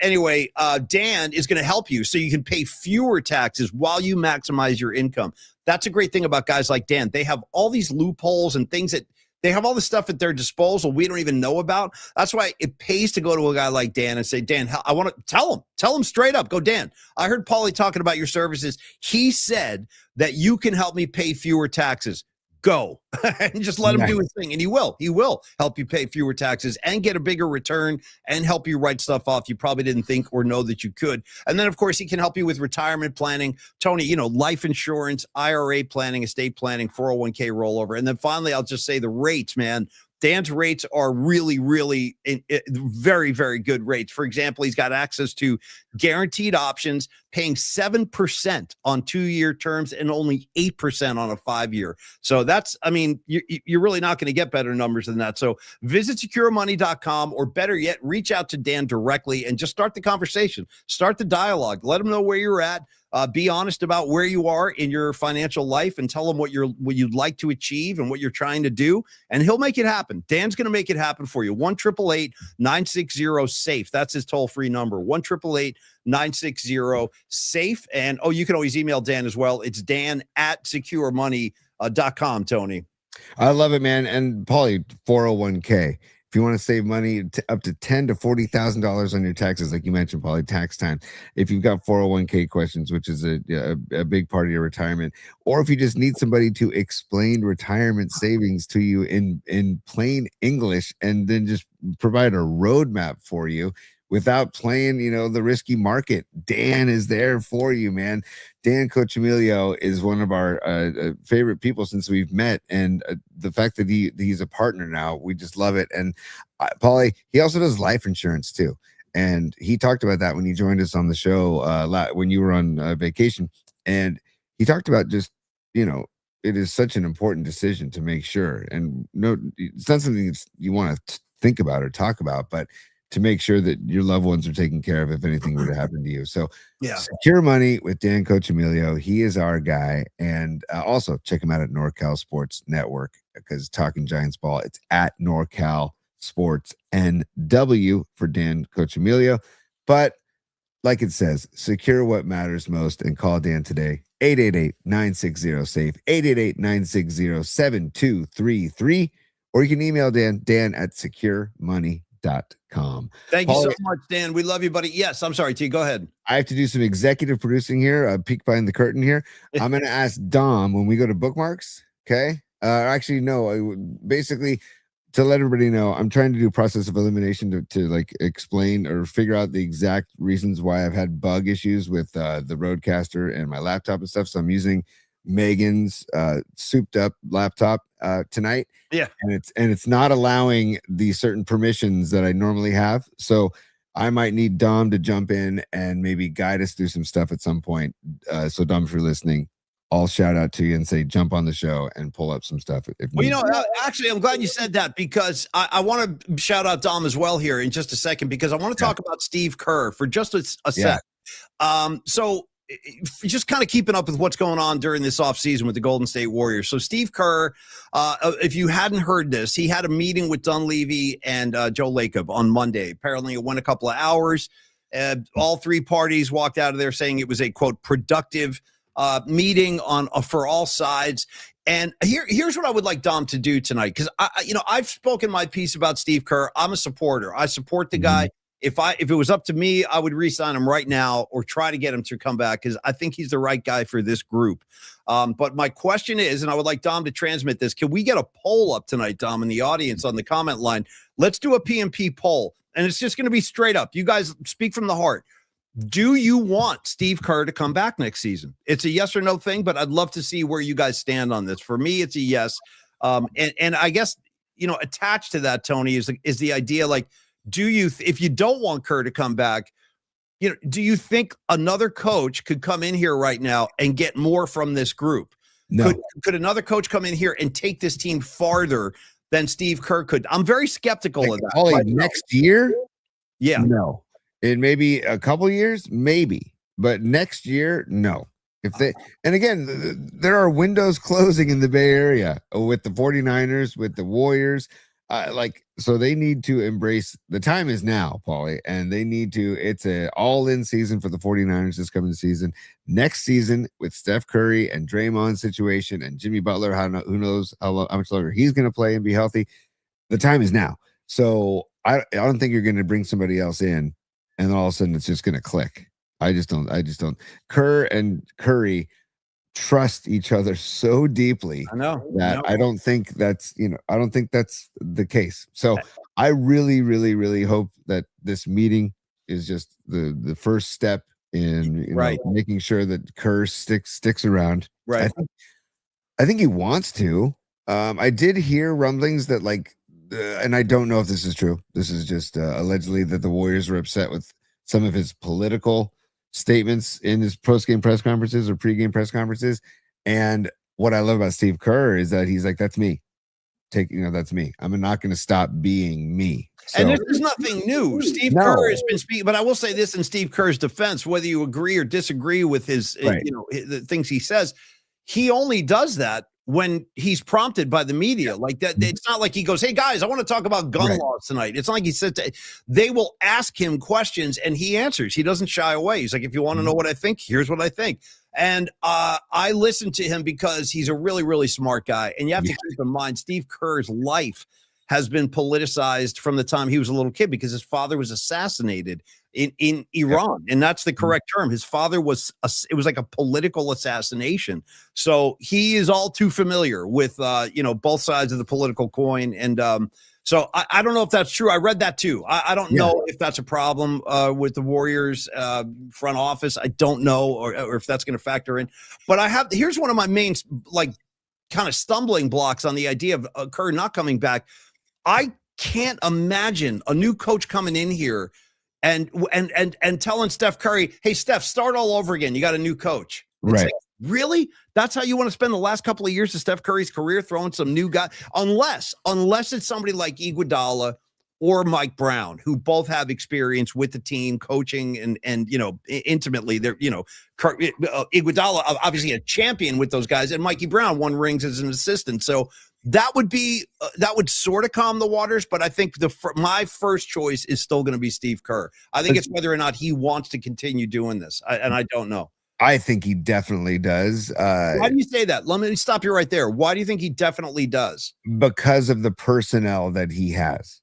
Anyway, Dan is going to help you so you can pay fewer taxes while you maximize your income. That's a great thing about guys like Dan. They have all these loopholes and things that they have all the stuff at their disposal we don't even know about. That's why it pays to go to a guy like Dan and say, Dan, I want to tell him straight up. Go, Dan, I heard Paulie talking about your services. He said that you can help me pay fewer taxes. Go and just let him do his thing. And he will help you pay fewer taxes and get a bigger return and help you write stuff off you probably didn't think or know that you could. And then, of course, he can help you with retirement planning, Tony, life insurance, IRA planning, estate planning, 401k rollover. And then finally, I'll just say the rates, man. Dan's rates are really, really very, very good rates. For example, he's got access to guaranteed options, paying 7% on 2-year terms and only 8% on a 5-year. So that's, you're really not going to get better numbers than that. So visit SecureMoney.com, or better yet, reach out to Dan directly and just start the conversation, start the dialogue, let him know where you're at. Be honest about where you are in your financial life and tell him what you'd like to achieve and what you're trying to do, and he'll make it happen. Dan's going to make it happen for you. 1-888-960-SAFE. That's his toll-free number. 1-888-960-SAFE. And you can always email Dan as well. It's Dan@SecureMoney.com, Tony. I love it, man. And Paulie, 401k. If you want to save money up to $10,000 to $40,000 on your taxes, like you mentioned, Paulie, tax time. If you've got 401k questions, which is a big part of your retirement, or if you just need somebody to explain retirement savings to you in plain English, and then just provide a roadmap for you without playing, the risky market, Dan is there for you, man. Dan Coach Emilio is one of our favorite people since we've met, and the fact that he's a partner now, we just love it. And Paulie, he also does life insurance too, and he talked about that when he joined us on the show when you were on vacation, and he talked about just it is such an important decision to make sure, and no, it's not something you want to think about or talk about, but to make sure that your loved ones are taken care of if anything were to happen to you. So Secure Money with Dan Coach Emilio. He is our guy. And also check him out at NorCal Sports Network, because Talking Giants Ball, it's at NorCal Sports NW for Dan Coach Emilio. But like it says, secure what matters most, and call Dan today. 888-960-SAFE, 888-960-7233. Or you can email Dan at SecureMoney.com. Thank you Paulie, so much, Dan. We love you, buddy. Yes, I'm sorry, T. Go ahead. I have to do some executive producing here, a peek behind the curtain here. I'm going to ask Dom when we go to bookmarks. Okay. Actually, no, basically, to let everybody know, I'm trying to do process of elimination to like explain or figure out the exact reasons why I've had bug issues with the Rodecaster and my laptop and stuff. So I'm using Megan's souped up laptop tonight. Yeah. And it's not allowing the certain permissions that I normally have. So I might need Dom to jump in and maybe guide us through some stuff at some point. So Dom, if you're listening, I'll shout out to you and say, jump on the show and pull up some stuff. Actually, I'm glad you said that because I want to shout out Dom as well here in just a second, because I want to talk about Steve Kerr for just a sec. So just kind of keeping up with what's going on during this offseason with the Golden State Warriors. So Steve Kerr, if you hadn't heard this, he had a meeting with Dunleavy and Joe Lacob on Monday. Apparently it went a couple of hours. All three parties walked out of there saying it was a, quote, productive meeting on for all sides. And here's what I would like Dom to do tonight, because I've spoken my piece about Steve Kerr. I'm a supporter. I support the guy. If it was up to me, I would re-sign him right now or try to get him to come back, because I think he's the right guy for this group. But my question is, and I would like Dom to transmit this, can we get a poll up tonight, Dom, in the audience on the comment line? Let's do a PMP poll, and it's just going to be straight up. You guys speak from the heart. Do you want Steve Kerr to come back next season? It's a yes or no thing, but I'd love to see where you guys stand on this. For me, it's a yes. And I guess, attached to that, Tony, is the idea, like, if you don't want Kerr to come back, do you think another coach could come in here right now and get more from this group? No. Could another coach come in here and take this team farther than Steve Kerr could? I'm very skeptical of that. Paulie, next year? Yeah. No. In maybe a couple years, maybe. But next year, no. And again, there are windows closing in the Bay Area with the 49ers, with the Warriors. So they need to embrace, the time is now, Paulie, and they need to, it's a all-in season for the 49ers this coming season. Next season, with Steph Curry and Draymond situation and Jimmy Butler, who knows how much longer he's going to play and be healthy. The time is now. So I don't think you're going to bring somebody else in and then all of a sudden it's just going to click. I just don't. Kerr and Curry trust each other so deeply. I don't think that's the case. So I really, really, really hope that this meeting is just the first step in making sure that Kerr sticks around. Right. I think he wants to. I did hear rumblings that and I don't know if this is true. This is just allegedly that the Warriors were upset with some of his political statements in his post-game press conferences or pre-game press conferences. And what I love about Steve Kerr is that he's like, that's me. That's me. I'm not going to stop being me. So, and this is nothing new. Steve Kerr has been speaking, but I will say this in Steve Kerr's defense, whether you agree or disagree with his, the things he says, he only does that when he's prompted by the media like that. It's not like he goes, hey guys, I want to talk about gun laws tonight. It's not like he said they will ask him questions and he answers. He doesn't shy away. He's like, if you want to know what I think, here's what I think. And I listen to him because he's a really, really smart guy. And you have to keep in mind, Steve Kerr's life has been politicized from the time he was a little kid because his father was assassinated in Iran. And that's the correct term. His father it was like a political assassination. So he is all too familiar with, both sides of the political coin. And so I don't know if that's true. I read that too. I don't know if that's a problem with the Warriors front office. I don't know, or if that's going to factor in. But here's one of my main, kind of stumbling blocks on the idea of Kerr not coming back. I can't imagine a new coach coming in here and telling Steph Curry, hey, Steph, start all over again. You got a new coach. It's like, really? That's how you want to spend the last couple of years of Steph Curry's career, throwing some new guy? Unless it's somebody like Iguodala or Mike Brown, who both have experience with the team, coaching and intimately. They're, Iguodala, obviously a champion with those guys, and Mikey Brown won rings as an assistant. So that would sort of calm the waters, but I think my first choice is still going to be Steve Kerr. I think it's whether or not he wants to continue doing this, and I don't know. I think he definitely does. Why do you say that? Let me stop you right there. Why do you think he definitely does? Because of the personnel that he has,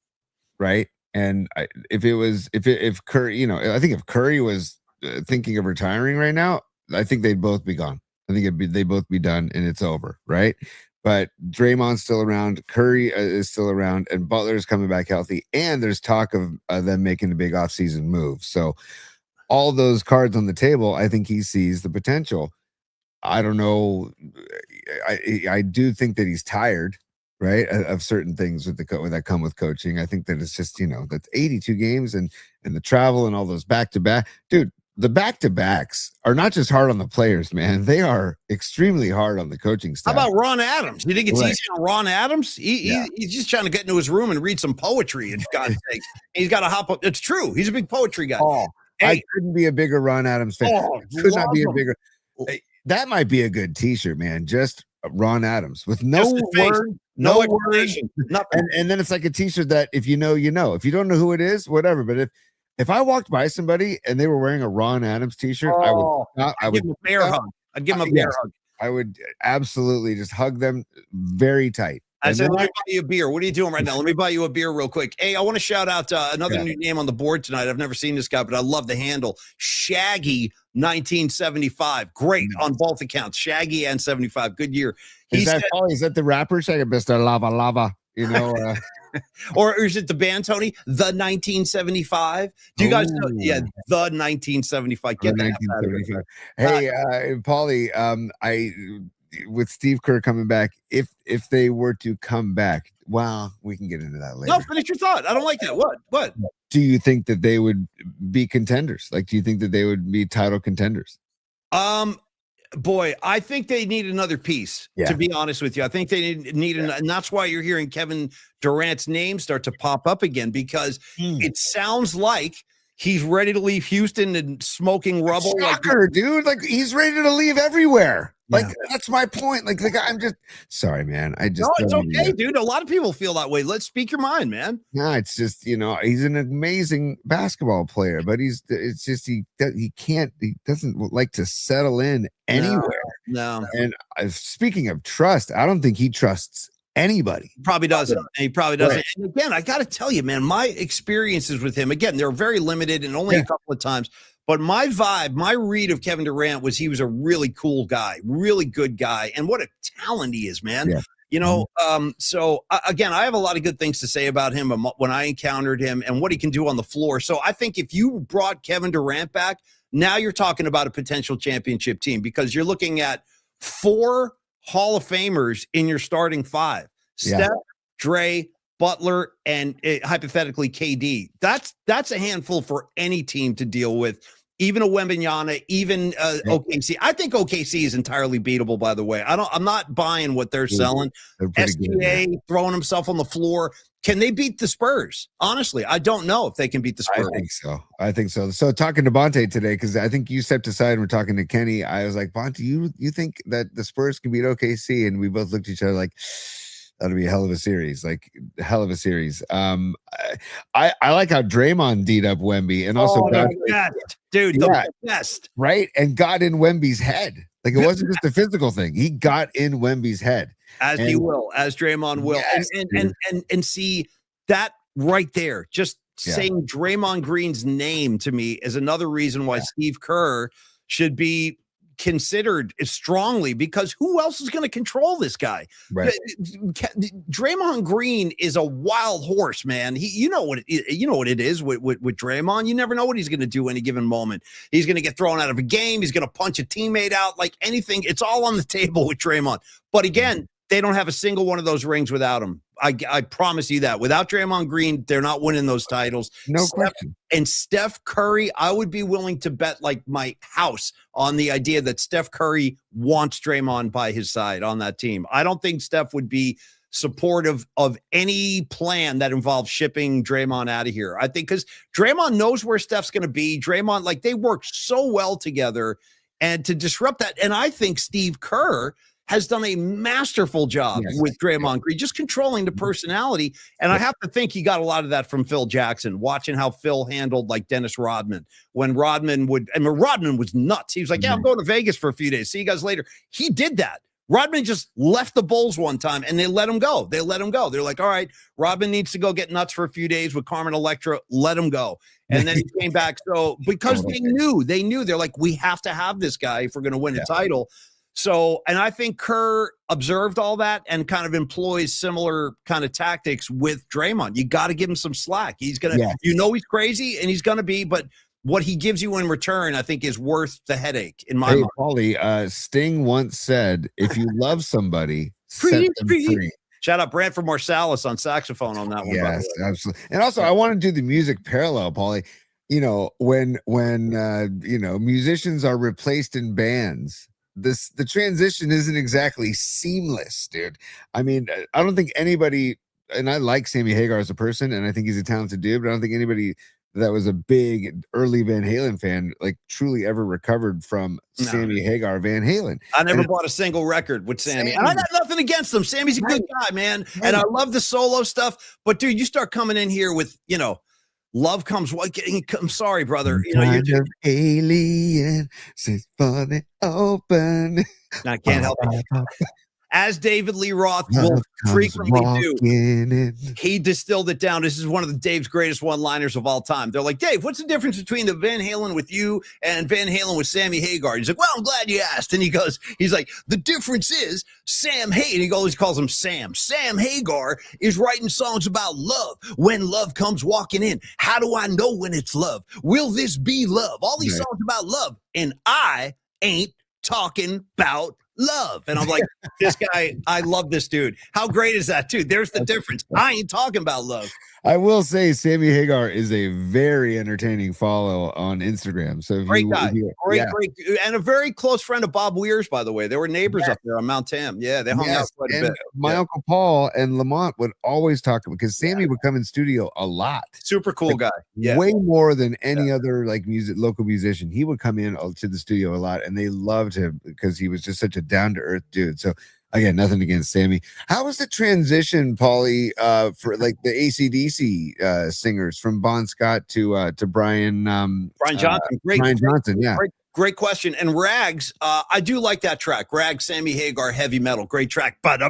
right? And if Curry, I think if Curry was thinking of retiring right now, I think they'd both be gone. I think they'd both be done and it's over, right? But Draymond's still around, Curry is still around, and Butler's coming back healthy. And there's talk of them making a big offseason move. So all those cards on the table, I think he sees the potential. I don't know. I do think that he's tired, right, of certain things with that come with coaching. I think that it's just, that's 82 games and the travel and all those back-to-back. Dude, the back-to-backs are not just hard on the players, man. They are extremely hard on the coaching staff. How about Ron Adams? You think it's easy on Ron Adams? He's just trying to get into his room and read some poetry, and God's sakes. He's got to hop up. It's true. He's a big poetry guy. Oh, I couldn't be a bigger Ron Adams fan. Could not be a bigger. That might be a good T-shirt, man. Just Ron Adams with no word, no explanation, nothing. And then it's like a T-shirt that if you know, you know. If you don't know who it is, whatever. But if I walked by somebody and they were wearing a Ron Adams T-shirt, I would give him a bear hug. I'd give him a bear hug. I would absolutely just hug them very tight. I said, let me buy you a beer. What are you doing right now? Let me buy you a beer real quick. Hey, I want to shout out another new name on the board tonight. I've never seen this guy, but I love the handle. Shaggy 1975. Great on both accounts. Shaggy and 75. Good year. Is that the rapper? Shaggy, Mr. Lava? Or is it the band, Tony? The 1975? Do you guys know? Yeah, the 1975. Get that 1975. Hey, Paulie, with Steve Kerr coming back, if they were to come back, well, we can get into that later. No, finish your thought. I don't like that. What? Do you think that they would be contenders? Like, do you think that they would be title contenders? Boy, I think they need another piece, to be honest with you. I think they need and that's why you're hearing Kevin Durant's name start to pop up again, because it sounds like he's ready to leave Houston and smoking rubble. Shocker, dude. Like, he's ready to leave everywhere. Like, that's my point. Like, I'm just sorry, man. No, it's okay, dude. A lot of people feel that way. Let's speak your mind, man. No, it's just, he's an amazing basketball player, but he doesn't like to settle in anywhere. No. And speaking of trust, I don't think he trusts anybody. Probably doesn't. He probably doesn't. Right. And again, I got to tell you, man, my experiences with him, again, they're very limited and only a couple of times. But my vibe, my read of Kevin Durant was he was a really cool guy, really good guy. And what a talent he is, man. Yeah. So again, I have a lot of good things to say about him when I encountered him and what he can do on the floor. So I think if you brought Kevin Durant back, now you're talking about a potential championship team, because you're looking at 4 Hall of Famers in your starting 5. Steph, Dre, Butler, and hypothetically KD. That's a handful for any team to deal with. Even a Wembanyama, even OKC. I think OKC is entirely beatable, by the way. I'm not buying what they're selling. SGA throwing himself on the floor. Can they beat the Spurs? Honestly, I don't know if they can beat the Spurs. I think so. So talking to Bonte today, because I think you stepped aside and we're talking to Kenny, I was like, Bonte, you think that the Spurs can beat OKC? And we both looked at each other like, that'll be a hell of a series. I like how Draymond D'd up Wemby and also the best. Right? And got in Wemby's head. Like, it wasn't just a physical thing. He got in Wemby's head. As Draymond will. Yes, and see that right there. Just saying Draymond Green's name to me is another reason why Steve Kerr should be considered strongly, because who else is going to control this guy? Right. Draymond Green is a wild horse, man. You know what it is with Draymond. You never know what he's going to do any given moment. He's going to get thrown out of a game. He's going to punch a teammate out, like anything. It's all on the table with Draymond. But again, they don't have a single one of those rings without him. I promise you that. Without Draymond Green, they're not winning those titles. No question. And Steph Curry, I would be willing to bet like my house on the idea that Steph Curry wants Draymond by his side on that team. I don't think Steph would be supportive of any plan that involves shipping Draymond out of here. I think because Draymond knows where Steph's going to be. Draymond, like, they work so well together, and to disrupt that. And I think Steve Kerr has done a masterful job with Draymond Green, just controlling the personality. And I have to think he got a lot of that from Phil Jackson, watching how Phil handled like Dennis Rodman. When Rodman was nuts. He was like, I'm going to Vegas for a few days. See you guys later. He did that Rodman just left the Bulls one time and they let him go. They're like, all right, Rodman needs to go get nuts for a few days with Carmen Electra. Let him go. And then he came back. So because they knew, they're like, we have to have this guy if we're going to win a title. So, and I think Kerr observed all that and kind of employs similar kind of tactics with Draymond. You got to give him some slack. He's going to, he's crazy and he's going to be, but what he gives you in return, I think, is worth the headache in my mind. Paulie, Sting once said, if you love somebody, set them free. Shout out Brantford Marsalis on saxophone on that one. Yes, absolutely. And also, I want to do the music parallel, Paulie. You know, when musicians are replaced in bands, the transition isn't exactly seamless, dude. I mean, I don't think anybody, and I like Sammy Hagar as a person, and I think he's a talented dude, but I don't think anybody that was a big early Van Halen fan like truly ever recovered from Sammy Hagar Van Halen. I never bought a single record with Sammy. And I got nothing against him. Sammy's a good guy, man. And I love the solo stuff. But dude, you start coming in here with, love comes. I'm sorry, brother. You're just alien sits for the open. I can't help it. As David Lee Roth will frequently do, he distilled it down. This is one of Dave's greatest one-liners of all time. They're like, Dave, what's the difference between the Van Halen with you and Van Halen with Sammy Hagar? He's like, well, I'm glad you asked. And he's like, the difference is Sam Hagar. He always calls him Sam. Sam Hagar is writing songs about love. When love comes walking in, how do I know when it's love? Will this be love? All these songs about love. And I ain't talking about love. And I'm like, this guy, I love this dude. How great is that, dude? There's the difference. I ain't talking about love. I will say Sammy Hagar is a very entertaining follow on Instagram. So great guy. Great. And a very close friend of Bob Weir's, by the way. They were neighbors up there on Mount Tam. Yeah, they hung out quite a bit. My Uncle Paul and Lamont would always talk because Sammy would come in studio a lot. Super cool guy. Yeah. Way more than any other like local musician. He would come in to the studio a lot and they loved him because he was just such a down-to-earth dude. So again, nothing against Sammy. How was the transition, Paulie, for like the AC/DC singers from Bon Scott to Brian Johnson? Brian Johnson, yeah. Great question. And Rags, I do like that track. Rags, Sammy Hagar, heavy metal, great track. Heavy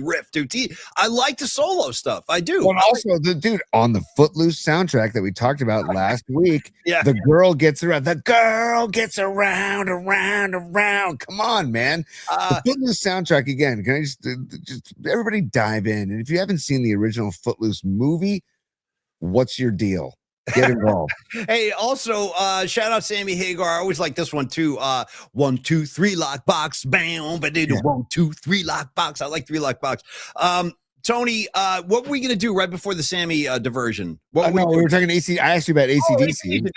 riff, dude. I like the solo stuff. I do. Well, also, the dude on the Footloose soundtrack that we talked about last week. The girl gets around. The girl gets around. Come on, man. The Footloose soundtrack again. Can I just everybody dive in? And if you haven't seen the original Footloose movie, what's your deal? Get involved. Hey, also, shout out Sammy Hagar. I always like this one too. 1, 2, 3 lock box. Bam, but they do 1, 2, 3 lock box. I like 3 lock box. Tony, what were we gonna do right before the Sammy diversion? We were talking AC. I asked you about AC/DC.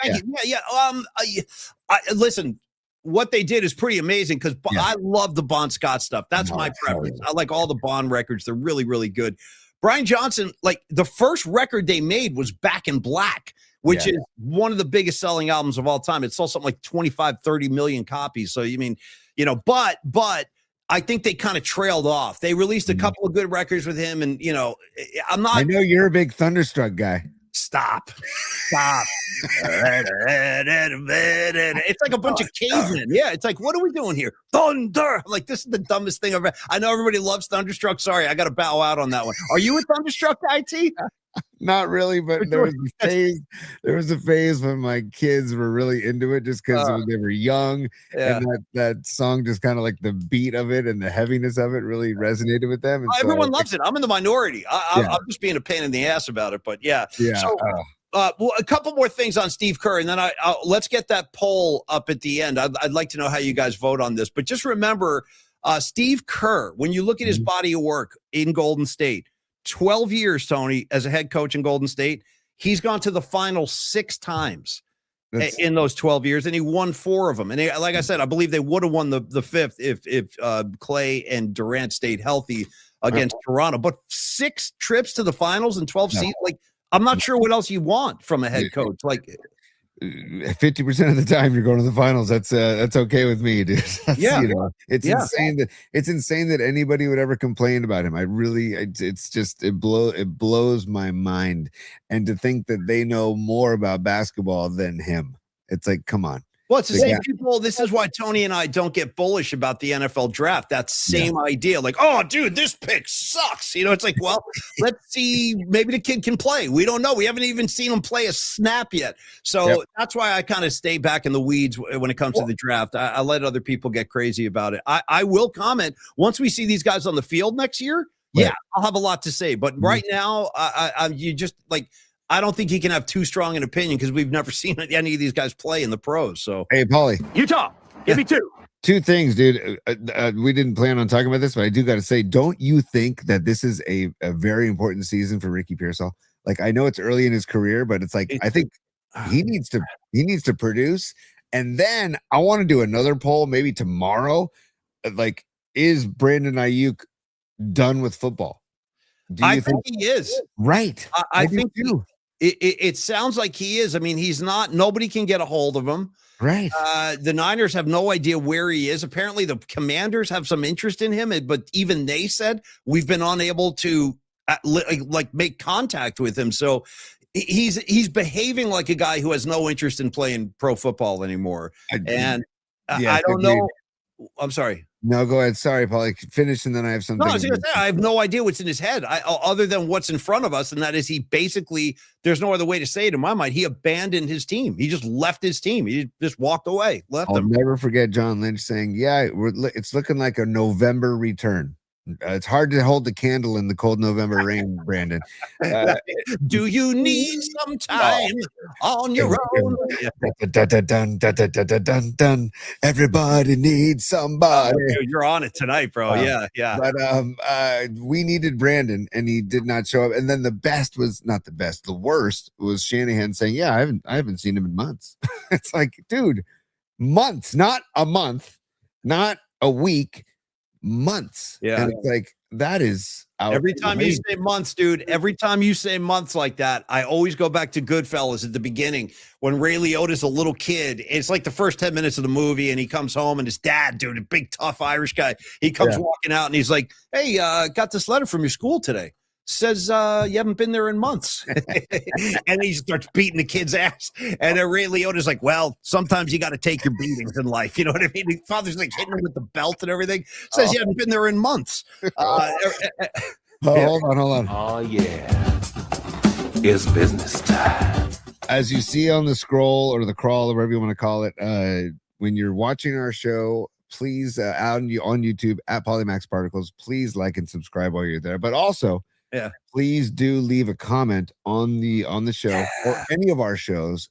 Listen. What they did is pretty amazing because I love the Bon Scott stuff. That's my preference. I like all the Bon records. They're really, really good. Brian Johnson, like the first record they made was Back in Black, which is one of the biggest selling albums of all time. It sold something like 25, 30 million copies. So, but I think they kind of trailed off. They released a couple of good records with him. And, I know you're a big Thunderstruck guy. Stop. It's like a bunch of cavemen. Yeah, it's like, what are we doing here? Thunder. I'm like, this is the dumbest thing I've ever. I know everybody loves Thunderstruck. Sorry, I got to bow out on that one. Are you a Thunderstruck guy, T? Not really, but there was a phase when my kids were really into it just because they were young, and that song just kind of like the beat of it and the heaviness of it really resonated with them. And everyone loves it. I'm in the minority. I'm just being a pain in the ass about it, but So, a couple more things on Steve Kerr, and then let's get that poll up at the end. I'd like to know how you guys vote on this, but just remember, Steve Kerr, when you look at his body of work in Golden State, 12 years, Tony, as a head coach in Golden State, he's gone to the final 6 times in those 12 years, and he won 4 of them. And like I said, I believe they would have won the 5th if Clay and Durant stayed healthy against Toronto. But 6 trips to the finals in 12 seasons, like I'm not sure what else you want from a head coach. Like 50% of the time you're going to the finals. That's okay with me, dude. It's insane that anybody would ever complain about him. It blows my mind. And to think that they know more about basketball than him. It's like, come on. Well, it's the The same guy- people. This is why Tony and I don't get bullish about the NFL draft. That same idea. Like, oh, dude, this pick sucks. You know, it's like, well, let's see. Maybe the kid can play. We don't know. We haven't even seen him play a snap yet. So that's why I kind of stay back in the weeds when it comes to the draft. I let other people get crazy about it. I will comment once we see these guys on the field next year. Right. Yeah, I'll have a lot to say. But right now, you just like, I don't think he can have too strong an opinion because we've never seen any of these guys play in the pros. So, Hey, Paulie. Utah, give me 2. 2 things, dude. We didn't plan on talking about this, but I do got to say, don't you think that this is a very important season for Ricky Pearsall? Like, I know it's early in his career, but it's like I think he needs to produce. And then I want to do another poll maybe tomorrow. Like, is Brandon Ayuk done with football? I think he is. Right. I think too. It sounds like he is. I mean, he's not. Nobody can get a hold of him. Right. The Niners have no idea where he is. Apparently, the Commanders have some interest in him, but even they said we've been unable to like make contact with him. So he's behaving like a guy who has no interest in playing pro football anymore. I don't know. I'm sorry. No, go ahead. Sorry, Paulie. Finish, and then I have something. No, I have no idea what's in his head, other than what's in front of us, and that is he basically. There's no other way to say it in my mind. He abandoned his team. He just left his team. He just walked away. I'll never forget John Lynch saying, "Yeah, it's looking like a November return." It's hard to hold the candle in the cold November rain, Brandon. Do you need some time on your own? Dun. Everybody needs somebody. Dude, you're on it tonight, bro. Yeah. But we needed Brandon, and he did not show up. And then the worst was Shanahan saying, "Yeah, I haven't seen him in months." It's like, dude, months, not a month, not a week. Months. Yeah. And it's like, that is every time you say months, dude, every time you say months like that, I always go back to Goodfellas at the beginning when Ray Liotta's a little kid. It's like the first 10 minutes of the movie, and he comes home, and his dad, dude, a big tough Irish guy, he comes walking out, and he's like, "Hey, got this letter from your school today. Says you haven't been there in months." And he starts beating the kid's ass. And then Ray Liotta's like, "Well, sometimes you got to take your beatings in life." You know what I mean? The father's like hitting him with the belt and everything. Says you haven't been there in months. Hold on. Oh, yeah. It's business time. As you see on the scroll or the crawl or whatever you want to call it, when you're watching our show, please, out on YouTube at Polymax Particles, please like and subscribe while you're there. But also, please do leave a comment on the show or any of our shows.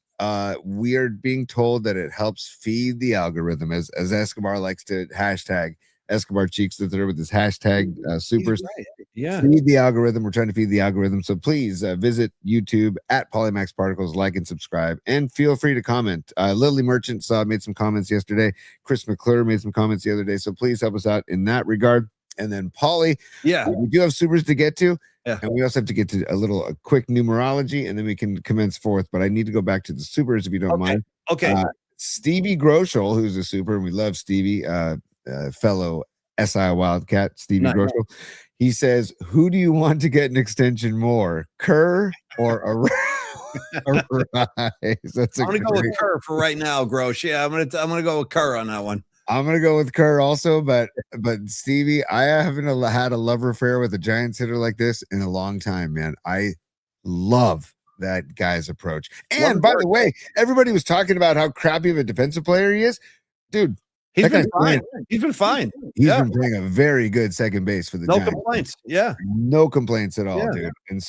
We are being told that it helps feed the algorithm, as Escobar likes to hashtag Escobar Cheeks the Third with his hashtag supers. Right. Yeah. Feed the algorithm. We're trying to feed the algorithm. So please visit YouTube at Polymax Particles, like and subscribe, and feel free to comment. Lily Merchant made some comments yesterday. Chris McClure made some comments the other day. So please help us out in that regard. And then Paulie, we do have supers to get to. Yeah. And we also have to get to a quick numerology, and then we can commence forth. But I need to go back to the supers if you don't mind. Okay. Stevie Groschel, who's a super, and we love Stevie, fellow SI Wildcat, Stevie Groschel. He says, "Who do you want to get an extension more, Kerr or a Rise?" That's I'm gonna go with Kerr for right now, Grosch. Yeah, I'm gonna go with Kerr on that one. I'm gonna go with Kerr also, but Stevie, I haven't had a love affair with a Giants hitter like this in a long time, man. I love that guy's approach. And by the way, everybody was talking about how crappy of a defensive player he is, dude. He's been fine. He's been fine. He's been playing a very good second base for the Giants. No complaints. Yeah. No complaints at all, dude. And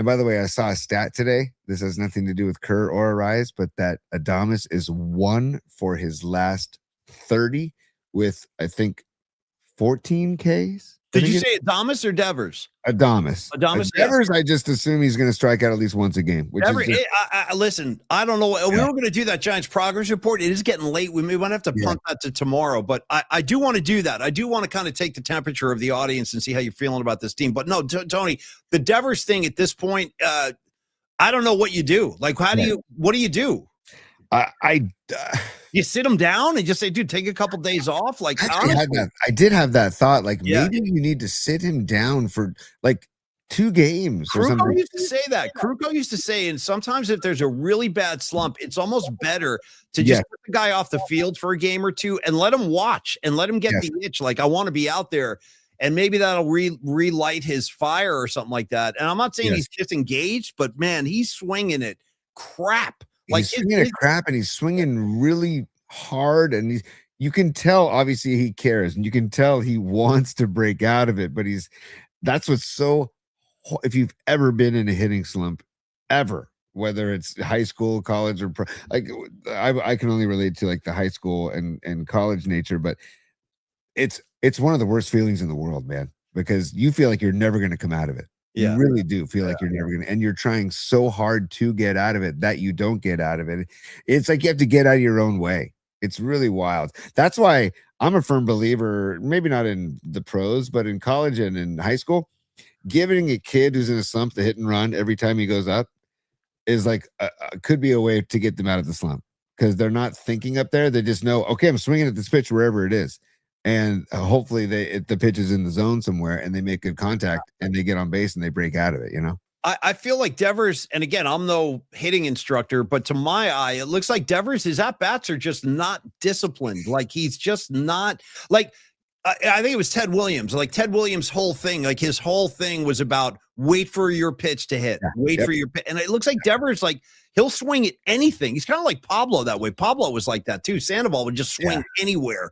by the way, I saw a stat today. This has nothing to do with Kerr or Arise, but that Adames is 1 for his last 30 with, I think, 14 Ks. Did you say Adames or Devers? Adames. Devers, I just assume he's going to strike out at least once a game. Listen, I don't know. We were going to do that Giants progress report. It is getting late. We may want to have to punt that to tomorrow, but I do want to do that. I do want to kind of take the temperature of the audience and see how you're feeling about this team. But no, Tony, the Devers thing at this point, I don't know what you do. Like, what do you do? You sit him down and just say, "Dude, take a couple days off." Like, I did have that thought. Like, maybe you need to sit him down for like 2 games or Kruko something. used to say that. Kruko used to say, and sometimes if there's a really bad slump, it's almost better to just put the guy off the field for a game or two and let him watch and let him get the itch. Like, I want to be out there, and maybe that'll relight his fire or something like that. And I'm not saying he's disengaged, but man, he's swinging it crap. Like, he's swinging it crap, and he's swinging really hard, and you can tell obviously he cares, and you can tell he wants to break out of it, but that's what's so. If you've ever been in a hitting slump, ever, whether it's high school, college, or pro, like I can only relate to like the high school and college nature, but it's one of the worst feelings in the world, man, because you feel like you're never going to come out of it. You really do feel like you're never going to, and you're trying so hard to get out of it that you don't get out of it. It's like you have to get out of your own way. It's really wild. That's why I'm a firm believer, maybe not in the pros, but in college and in high school, giving a kid who's in a slump the hit and run every time he goes up is like could be a way to get them out of the slump, because they're not thinking up there. They just know, okay, I'm swinging at this pitch wherever it is, and hopefully the pitch is in the zone somewhere, and they make good contact and they get on base and they break out of it. You know, I feel like Devers, and again, I'm no hitting instructor, but to my eye, it looks like Devers, his at bats are just not disciplined. Like, he's just not like. I think it was Ted Williams. Like, Ted Williams' whole thing, like his whole thing was about wait for your pitch to hit, wait for your pitch. And it looks like Devers, like, he'll swing at anything. He's kind of like Pablo that way. Pablo was like that too. Sandoval would just swing anywhere.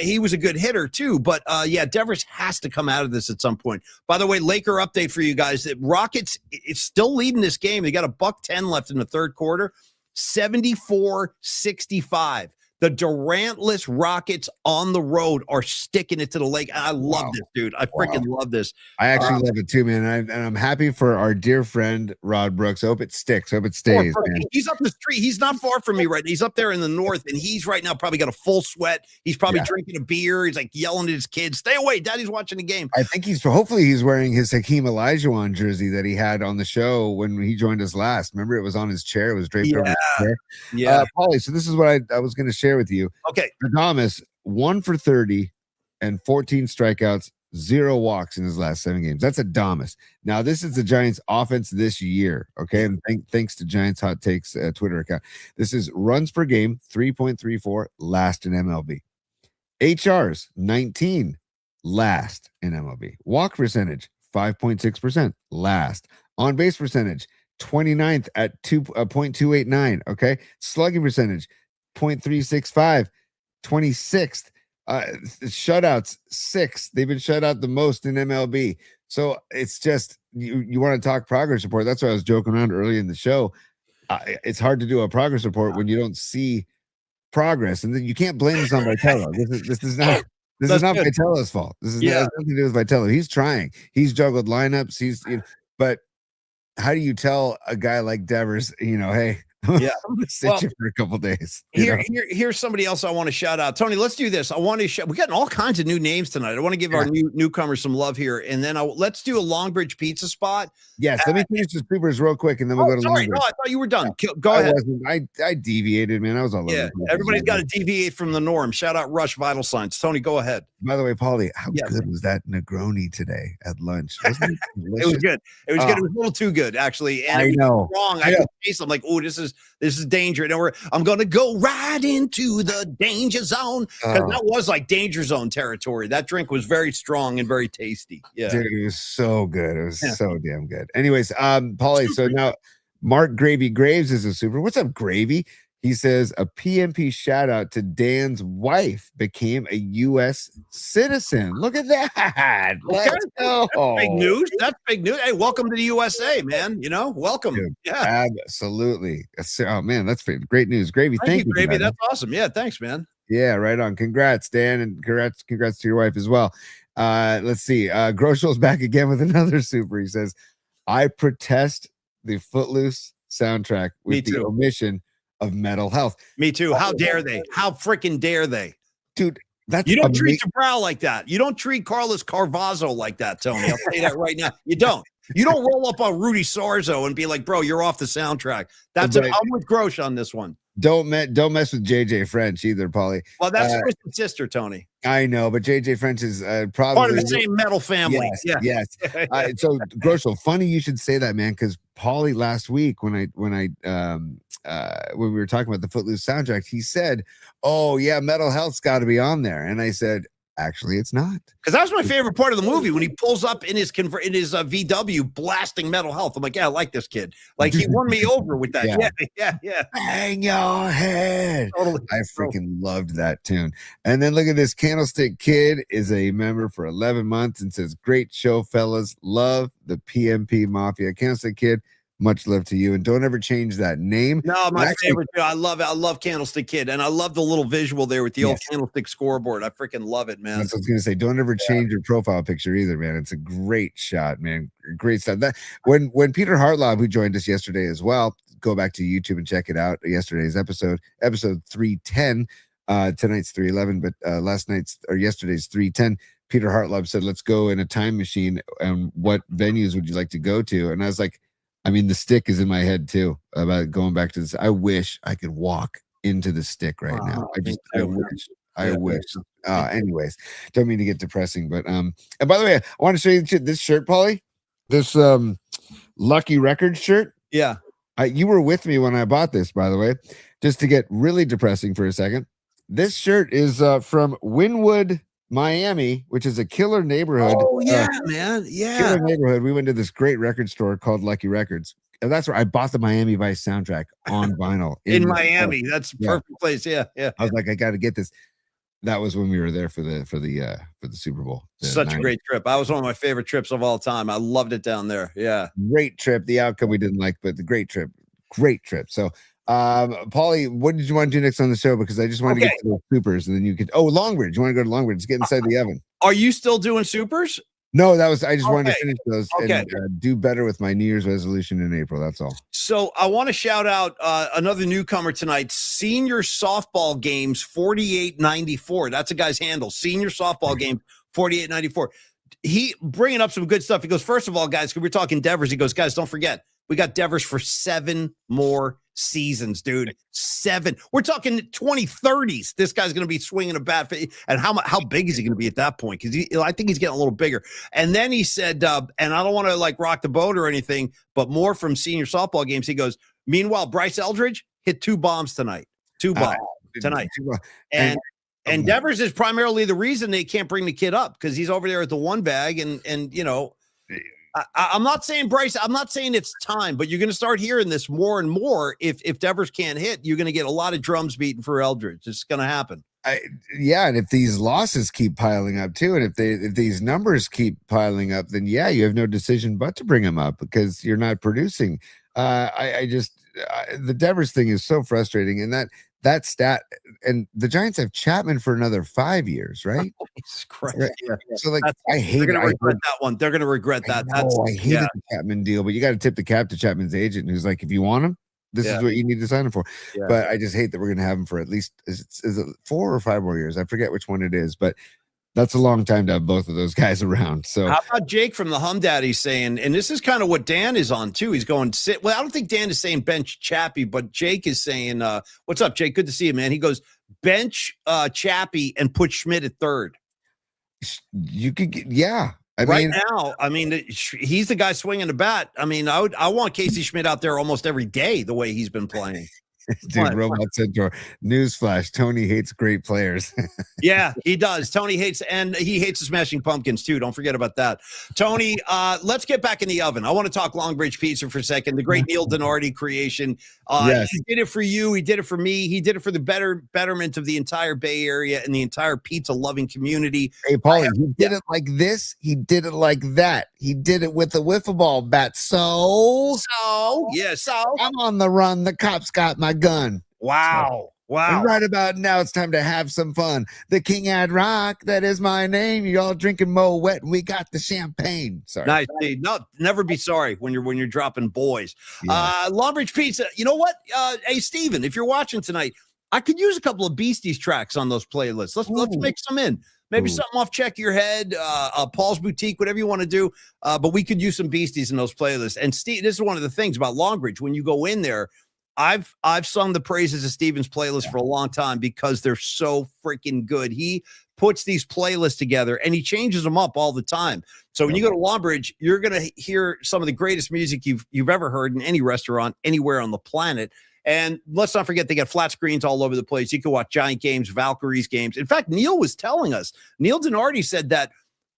He was a good hitter too. But Devers has to come out of this at some point. By the way, Laker update for you guys. That Rockets is still leading this game. They got a $110 left in the third quarter, 74-65. The Durantless Rockets on the road are sticking it to the lake. I love this, dude. I freaking love this. I actually love it too, man. And I'm happy for our dear friend Rod Brooks. I hope it sticks. I hope it stays. Man. He's up the street. He's not far from me right now. He's up there in the north, and he's right now probably got a full sweat. He's probably drinking a beer. He's like yelling at his kids, "Stay away, Daddy's watching the game." I think hopefully he's wearing his Hakeem Olajuwon jersey that he had on the show when he joined us last. Remember, it was on his chair. It was draped over his chair. Yeah, Paulie. So this is what I was going to share with you. Okay. Adames, 1 for 30 and 14 strikeouts, 0 walks in his last 7 games. That's Adames. Now, this is the Giants offense this year. Okay. And thanks to Giants Hot Takes Twitter account. This is runs per game, 3.34, last in MLB. HRs, 19, last in MLB. Walk percentage, 5.6%, last. On base percentage, 29th at 2.289. Okay. Slugging percentage, 0.365, 26th. Shutouts, 6. They've been shut out the most in MLB. So it's just, you want to talk progress report. That's why I was joking around early in the show. It's hard to do a progress report when you don't see progress, and then you can't blame this on Vitello. This is not Vitello's fault. This is nothing to do with Vitello. He's trying. He's juggled lineups. But how do you tell a guy like Devers, hey, I'm gonna sit you for a couple days. Here's somebody else I want to shout out. Tony, let's do this. I want to we're getting all kinds of new names tonight. I want to give our newcomers some love here, and then let's do a Longbridge pizza spot. Yes, let me finish the supers real quick, and then we'll go to Longbridge. No, I thought you were done. Go ahead. I deviated, man. I was all over. Everybody's got to deviate from the norm. Shout out Rush Vital Signs. Tony, go ahead. By the way, Paulie, how good was that Negroni today at lunch? Wasn't it delicious? It was good. It was good. It was a little too good, actually. And I know. Wrong. I could taste. I'm like, oh, this is danger. And I'm going to go right into the danger zone, because that was like danger zone territory. That drink was very strong and very tasty. Yeah, dude, it was so good. It was so damn good. Anyways, Paulie. So now Mark Gravy Graves is a super. What's up, Gravy? He says a PMP shout out to Dan's wife became a U.S. citizen. Look at that. Let's go. That's big news. That's big news. Hey, welcome to the USA, man. Welcome. Dude, absolutely. Oh, man, that's great news. Gravy, thank you, Gravy. That's awesome. Yeah, thanks, man. Yeah, right on. Congrats, Dan, and congrats to your wife as well. Let's see. Groshel's back again with another super. He says, I protest the Footloose soundtrack with the omission of Mental Health. Me too. How dare they? How freaking dare they? Dude, that's you don't treat Cabral like that. You don't treat Carlos Carvazzo like that, Tony. I'll say that right now. You don't. You don't roll up on Rudy Sarzo and be like, bro, you're off the soundtrack. I'm with Grosh on this one. don't mess with JJ French either, Paulie. Well, that's Kristen's sister, Tony. I know, but JJ French is probably Part of the same metal family. Yes. So Groschel, funny you should say that, man, because Paulie last week when we were talking about the Footloose soundtrack, he said, "Oh yeah, Metal Health's got to be on there," and I said, "Actually, it's not." Because that was my favorite part of the movie when he pulls up in his VW blasting Metal Health. I'm like, yeah, I like this kid. Like he won me over with that. Yeah. Hang your head. Totally. I freaking loved that tune. And then look at this. Candlestick Kid is a member for 11 months and says, "Great show, fellas. Love the PMP Mafia." Candlestick Kid, much love to you, and don't ever change that name. No, my favorite. I love Candlestick Kid, and I love the little visual there with the old Candlestick scoreboard. I freaking love it, man. That's what I was gonna say. Don't ever change your profile picture either, man. It's a great shot, man. Great stuff. That when Peter Hartlaub, who joined us yesterday as well, go back to YouTube and check it out. Yesterday's episode 310. Tonight's 311, but yesterday's 310. Peter Hartlaub said, "Let's go in a time machine. And what venues would you like to go to?" And I was like, I mean, the stick is in my head too about going back to this. I wish I could walk into the stick right now. I wish. Anyways, don't mean to get depressing, but and by the way, I want to show you this shirt, Paulie. This Lucky Records shirt. Yeah. You were with me when I bought this, by the way, just to get really depressing for a second. This shirt is from Wynwood, Miami, which is a killer neighborhood. Oh yeah, man. Yeah. Killer neighborhood. We went to this great record store called Lucky Records. And that's where I bought the Miami Vice soundtrack on vinyl. in Miami. That's a perfect place. Yeah. I was like, I got to get this. That was when we were there for the Super Bowl. Such a great trip. I was one of my favorite trips of all time. I loved it down there. Yeah. Great trip. The outcome we didn't like, but the great trip. Great trip. So Paulie, what did you want to do next on the show? Because I just want to get to those supers, and then you could Longbridge. You want to go to Longbridge? Get inside the oven. Are you still doing supers? No, I just wanted to finish those and do better with my New Year's resolution in April. That's all. So I want to shout out another newcomer tonight, Senior Softball Games 4894. That's a guy's handle. Senior Softball Games 4894. He bringing up some good stuff. He goes, first of all, guys, we're talking Devers. He goes, guys, don't forget, we got Devers for 7 more seasons, dude. 7. We're talking 2030s. This guy's going to be swinging a bat. And how big is he going to be at that point? Because I think he's getting a little bigger. And then he said, and I don't want to like rock the boat or anything, but more from Senior Softball Games. He goes, meanwhile, Bryce Eldridge hit 2 bombs tonight. 2 bombs tonight. And Devers is primarily the reason they can't bring the kid up, because he's over there at the one bag. And you know, I'm not saying Bryce, I'm not saying it's time, but you're going to start hearing this more and more. If Devers can't hit, you're going to get a lot of drums beaten for Eldridge. It's going to happen. And if these losses keep piling up too, and if these numbers keep piling up, then you have no decision but to bring him up because you're not producing. The Devers thing is so frustrating, and that stat, and the Giants have Chapman for another 5 years, right? Jesus Christ. Right. Yeah. So I hate They're going to regret that one. They're going to regret that. I hated the Chapman deal, but you got to tip the cap to Chapman's agent, who's like, if you want him, this is what you need to sign him for. Yeah. But I just hate that we're going to have him for at least is it 4 or 5 more years? I forget which one it is, but that's a long time to have both of those guys around. So how about Jake from the Hum Daddy saying, and this is kind of what Dan is on too. He's going sit. Well, I don't think Dan is saying bench Chappie, but Jake is saying, what's up, Jake? Good to see you, man. He goes bench Chappie and put Schmidt at third. You could get, I mean, he's the guy swinging the bat. I mean, I want Casey Schmidt out there almost every day the way he's been playing. Dude, Robot Centaur. Newsflash: Tony hates great players. Yeah, he does. Tony hates, and he hates the Smashing Pumpkins too. Don't forget about that. Tony, let's get back in the oven. I want to talk Longbridge Pizza for a second. The great Neil Donardi creation. Yes. He did it for you. He did it for me. He did it for the betterment of the entire Bay Area and the entire pizza-loving community. Hey, Paulie, he did it like this. He did it like that. He did it with a wiffle ball bat. So I'm on the run. The cops got my gun. Wow. And right about now, it's time to have some fun. The King Ad Rock, that is my name. You all drinking Mo Wet, and we got the champagne. Sorry. Nice. No, never be sorry when you're dropping boys. Yeah. Longbridge Pizza. You know what? Hey, Steven, if you're watching tonight, I could use a couple of Beasties tracks on those playlists. Let's mix them in. Maybe something off Check Your Head, Paul's Boutique, whatever you want to do. But we could use some Beasties in those playlists. And Steve, this is one of the things about Longbridge. When you go in there, I've sung the praises of Steven's playlist for a long time because they're so freaking good. He puts these playlists together and he changes them up all the time. So when you go to Longbridge, you're going to hear some of the greatest music you've ever heard in any restaurant anywhere on the planet. And let's not forget, they got flat screens all over the place. You can watch Giant games, Valkyries games. In fact, Neil was telling us, Neil Denardi said that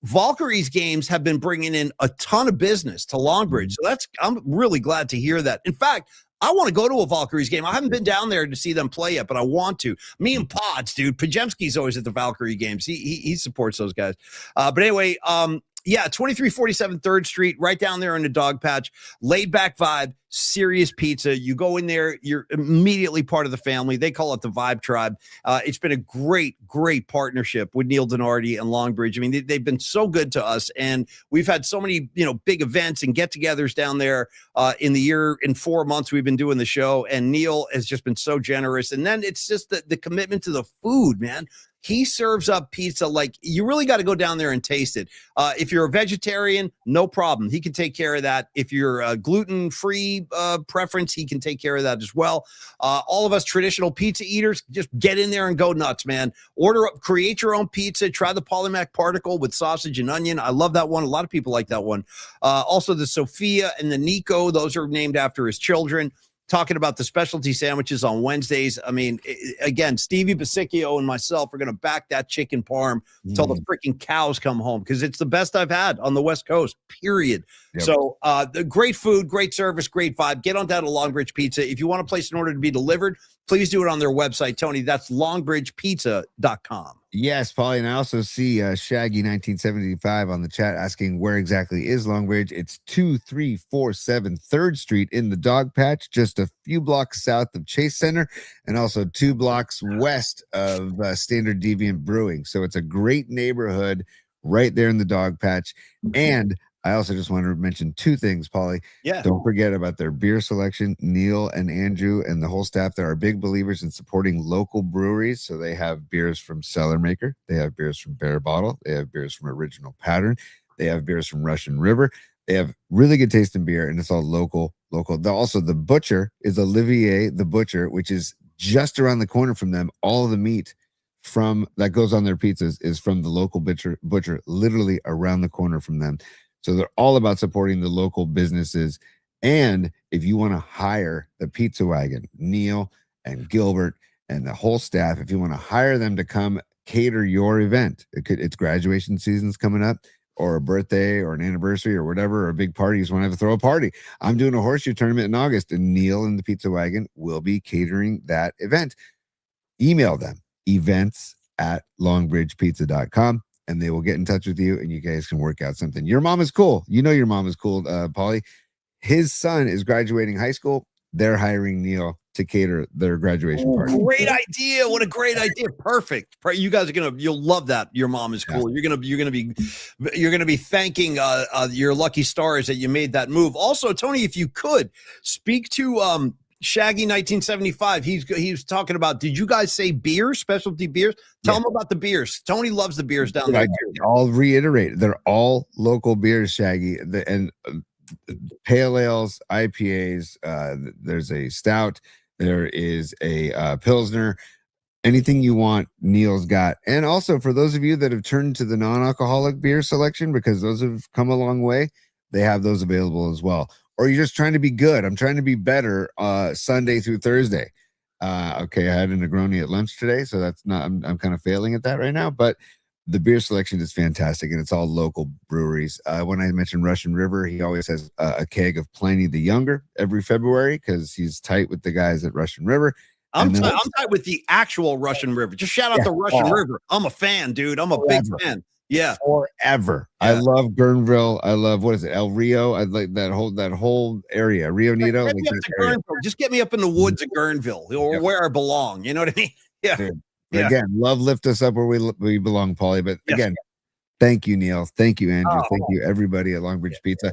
Valkyries games have been bringing in a ton of business to Longbridge. So I'm really glad to hear that. In fact, I want to go to a Valkyries game. I haven't been down there to see them play yet, but I want to. Me and Pods, dude. Pajemski's always at the Valkyrie games. He supports those guys. But anyway, 2347 3rd Street, right down there in the dog patch. Laid back vibe, serious pizza. You go in there, you're immediately part of the family. They call it the Vibe Tribe. It's been a great partnership with Neil Denardi and Longbridge. I mean, they've been so good to us, and we've had so many, big events and get-togethers down there in 4 months we've been doing the show, and Neil has just been so generous. And then it's just the commitment to the food, man. He serves up pizza like you really got to go down there and taste it. If you're a vegetarian, no problem. He can take care of that. If you're a gluten-free preference, he can take care of that as well. All of us traditional pizza eaters, just get in there and go nuts, man. Order up, create your own pizza. Try the Polymac Particle with sausage and onion. I love that one. A lot of people like that one. Also, the Sophia and the Nico, those are named after his children. Talking about the specialty sandwiches on Wednesdays. I mean, again, Stevie Basicchio and myself are going to back that chicken parm until the freaking cows come home because it's the best I've had on the West Coast, period. Yep. So the great food, great service, great vibe. Get on down to Longbridge Pizza. If you want to place an order to be delivered, please do it on their website, Tony. That's longbridgepizza.com. Yes, Paulie, and I also see Shaggy 1975 on the chat asking where exactly is Longbridge. It's 2347 3rd Street in the dog patch, just a few blocks south of Chase Center, and also 2 blocks west of Standard Deviant Brewing. So it's a great neighborhood right there in the dog patch. And I also just want to mention 2 things, Paulie. Yeah. Don't forget about their beer selection. Neil and Andrew and the whole staff there are big believers in supporting local breweries. So they have beers from Cellar Maker. They have beers from Bear Bottle. They have beers from Original Pattern. They have beers from Russian River. They have really good tasting beer, and it's all local. Also, the butcher is Olivier the Butcher, which is just around the corner from them. All of the meat from that goes on their pizzas is from the local butcher literally around the corner from them. So they're all about supporting the local businesses. And if you want to hire the pizza wagon, Neil and Gilbert and the whole staff, if you want to hire them to come cater your event, it's graduation season's coming up, or a birthday or an anniversary or whatever, or a big party, you just want to throw a party. I'm doing a horseshoe tournament in August, and Neil and the pizza wagon will be catering that event. Email them, events@longbridgepizza.com. and they will get in touch with you, and you guys can work out something. Your mom is cool. You know your mom is cool, Paulie. His son is graduating high school. They're hiring Neil to cater their graduation party. Great idea. What a great idea. Perfect. You guys are you'll love that. Your mom is cool. Yeah. You're gonna be thanking your lucky stars that you made that move. Also, Tony, if you could speak to Shaggy 1975. He's talking about, did you guys say beers, specialty beers? Tell him about the beers. Tony loves the beers down there. I'll reiterate, they're all local beers, Shaggy. And pale ales, IPAs, there's a stout, there is a Pilsner, anything you want, Neil's got. And also for those of you that have turned to the non-alcoholic beer selection, because those have come a long way, they have those available as well. Or you're just trying to be good. I'm trying to be better Sunday through Thursday. Okay, I had a Negroni at lunch today, so that's not, I'm kind of failing at that right now, but the beer selection is fantastic, and it's all local breweries. When I mentioned Russian River, he always has a keg of Pliny the Younger every February because he's tight with the guys at Russian River. I'm tight with the actual Russian River. Just shout out the Russian River. I'm a fan, dude. I'm a big fan. Yeah, forever. Yeah. I love Guerneville. I love, what is it, El Rio? I like that whole area, Rio Neto. Like just get me up in the woods of Guerneville, or where I belong. You know what I mean? Yeah. Dude. Again, love lift us up where we belong, Paulie. But again, thank you, Neil. Thank you, Andrew. Thank you, everybody at Longbridge Pizza.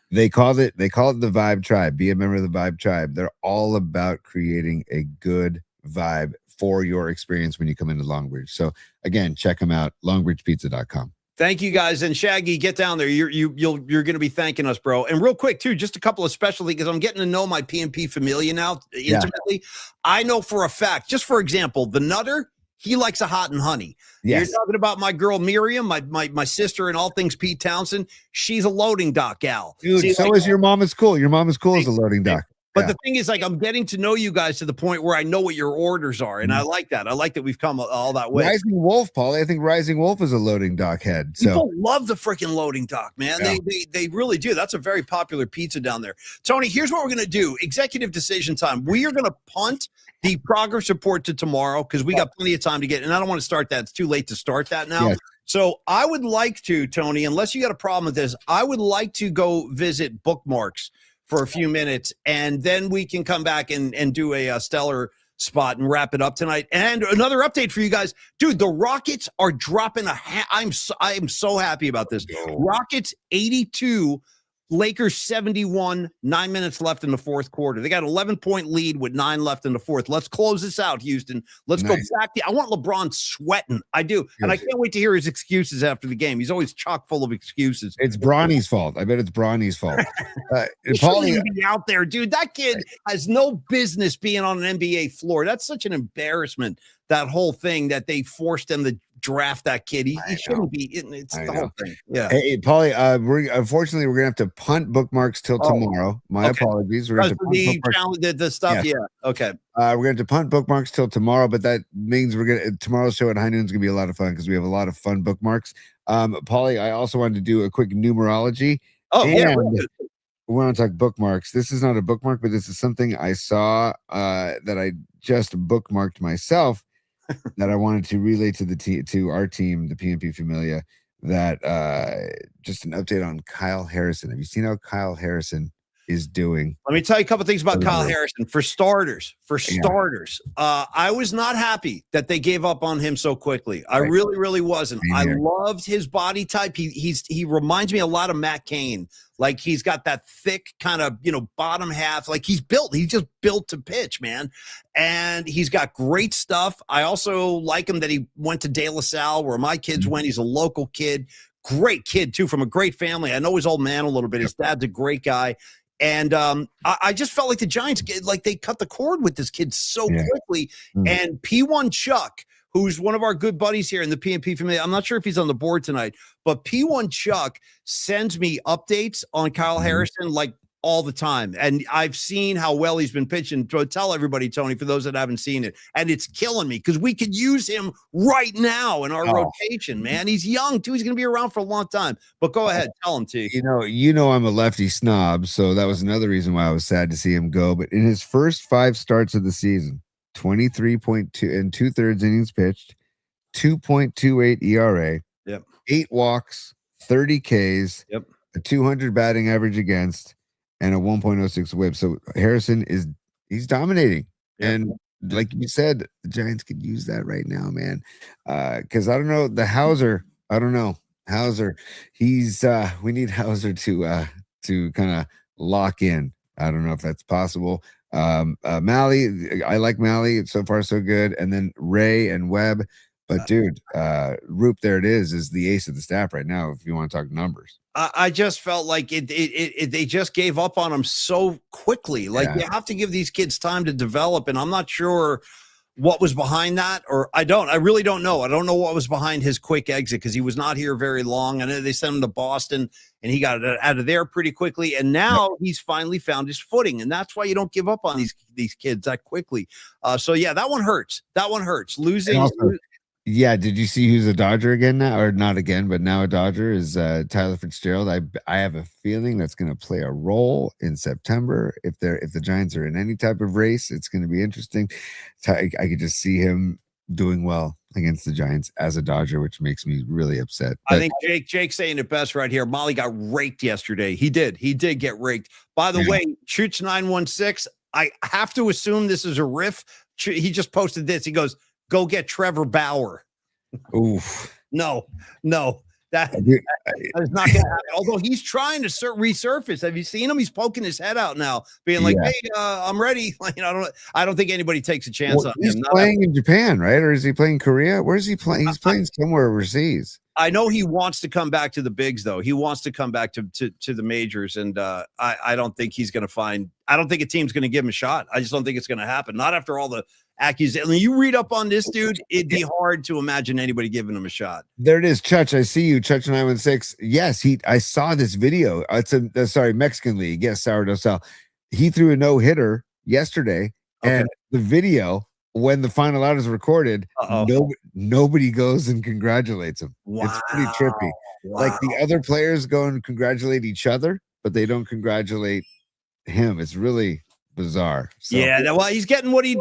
They call it the Vibe Tribe. Be a member of the Vibe Tribe. They're all about creating a good vibe for your experience when you come into Longbridge. So again, check them out, longbridgepizza.com. Thank you guys. And Shaggy, get down there. You're going to be thanking us, bro. And real quick too, just a couple of special because I'm getting to know my PNP familia now intimately. Yeah. I know for a fact, just for example, the Nutter, he likes a hot and honey. Yes. You're talking about my girl Miriam, my sister, and all things Pete Townsend. She's a loading dock gal. Dude, see, so is your mom is cool. Your mom is cool as a loading dock. But the thing is, like, I'm getting to know you guys to the point where I know what your orders are, and I like that. I like that we've come all that way. Rising Wolf, Paulie. I think Rising Wolf is a loading dock head. So. People love the freaking loading dock, man. Yeah. They really do. That's a very popular pizza down there. Tony, here's what we're going to do. Executive decision time. We are going to punt the progress report to tomorrow because we got plenty of time to get, and I don't want to start that. It's too late to start that now. Yes. So I would like to, Tony, unless you got a problem with this, I would like to go visit Bookmarks for a few minutes, and then we can come back and do a stellar spot and wrap it up tonight. And another update for you guys, dude. The Rockets are dropping I am so happy about this. Rockets 82, Lakers 71. 9 minutes left in the fourth quarter. They got an 11-point lead with 9 left in the fourth. Let's close this out, Houston. Let's go back. I want LeBron sweating. I do, and I can't wait to hear his excuses after the game. He's always chock full of excuses. It's Bronny's fault. I bet it's Bronny's fault. He shouldn't be out there, dude. That kid has no business being on an NBA floor. That's such an embarrassment. That whole thing that they forced him to draft that kid. He shouldn't be. It's the whole thing. Yeah. Hey, Paulie, unfortunately we're gonna have to punt Bookmarks till tomorrow. My apologies. We're gonna the stuff. Yeah. Okay. We're gonna have to punt Bookmarks till tomorrow, but that means tomorrow's show at High Noon is gonna be a lot of fun because we have a lot of fun bookmarks. Paulie, I also wanted to do a quick numerology. Oh, yeah. We want to talk bookmarks. This is not a bookmark, but this is something I saw that I just bookmarked myself. That I wanted to relay to our team, the PNP Familia, that just an update on Kyle Harrison. Have you seen how Kyle Harrison is doing? Let me tell you a couple things about Kyle Harrison. For starters, I was not happy that they gave up on him so quickly. I really, really wasn't. I loved his body type. He reminds me a lot of Matt Cain. Like he's got that thick kind of, bottom half. Like he's just built to pitch, man. And he's got great stuff. I also like him that he went to De La Salle where my kids went. He's a local kid. Great kid, too, from a great family. I know his old man a little bit. His dad's a great guy. And I just felt like the Giants, they cut the cord with this kid so quickly. And P1 Chuck, who's one of our good buddies here in the PNP family. I'm not sure if he's on the board tonight, but P1 Chuck sends me updates on Kyle Harrison like all the time. And I've seen how well he's been pitching. So tell everybody, Tony, for those that haven't seen it. And it's killing me because we could use him right now in our rotation, man. He's young, too. He's going to be around for a long time. But go ahead. Tell him, T. You know I'm a lefty snob, so that was another reason why I was sad to see him go. But in his first 5 starts of the season, 23.2 and 2/3 innings pitched, 2.28 ERA, 8 walks, 30 Ks, a 200 batting average against, and a 1.06 whip. So Harrison he's dominating. And like you said, the Giants could use that right now, man. Because I don't know, the Hauser, I don't know. Hauser, we need Hauser to kind of lock in. I don't know if that's possible. Malley, I like Malley. So far, so good. And then Ray and Webb. But dude, Roop, there it is the ace of the staff right now. If you want to talk numbers, I just felt like they just gave up on him so quickly. Like you have to give these kids time to develop, and I'm not sure what was behind that, or I really don't know. I don't know what was behind his quick exit because he was not here very long. I know they sent him to Boston, and he got out of there pretty quickly. And now he's finally found his footing, and that's why you don't give up on these kids that quickly. So yeah, that one hurts. That one hurts. Losing. Yeah, did you see who's a Dodger again now, or not again, but now a Dodger is Tyler Fitzgerald. I have a feeling that's going to play a role in September. If the Giants are in any type of race, it's going to be interesting. I could just see him doing well against the Giants as a Dodger, which makes me really upset. But I think Jake's saying it best right here. Molly got raked yesterday. He did get raked. By the way, Chooch 916. I have to assume this is a riff. He just posted this. He goes, "Go get Trevor Bauer." Oof. No, that is not going to happen. Although he's trying to resurface. Have you seen him? He's poking his head out now, being like, "Hey, I'm ready." Like, I don't think anybody takes a chance on him. He's playing in Japan, right? Or is he playing Korea? Where is he playing? He's playing somewhere overseas. I know he wants to come back to the bigs, though. He wants to come back to the majors, and I don't think he's going to find. I don't think a team's going to give him a shot. I just don't think it's going to happen. Not after all the accusations. When you read up on this dude, it'd be hard to imagine anybody giving him a shot. There it is, Chutch. I see you, Chutch 916. Yes, I saw this video. It's a Mexican league. Yes, Sourdough Sal. He threw a no-hitter yesterday, and the video when the final out is recorded, nobody goes and congratulates him. Wow. It's pretty trippy. Wow. Like the other players go and congratulate each other, but they don't congratulate him. It's really bizarre. So. Yeah, well, he's getting what he's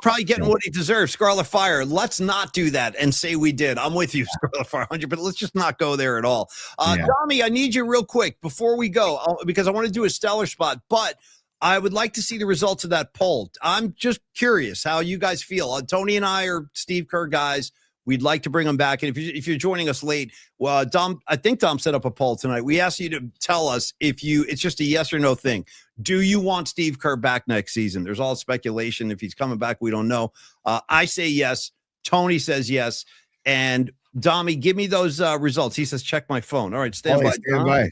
probably getting what he deserves. Scarlet Fire. Let's not do that and say we did. I'm with you, Scarlet Fire 100, but let's just not go there at all. Tommy, I need you real quick before we go because I want to do a stellar spot, but I would like to see the results of that poll. I'm just curious how you guys feel. Tony and I are Steve Kerr guys. We'd like to bring him back. And if you're joining us late, well, Dom, I think Dom set up a poll tonight. We asked you to tell us it's just a yes or no thing. Do you want Steve Kerr back next season? There's all speculation. If he's coming back, we don't know. I say yes. Tony says yes. And Dommy, give me those results. He says, check my phone. All right, stand by. Stand by.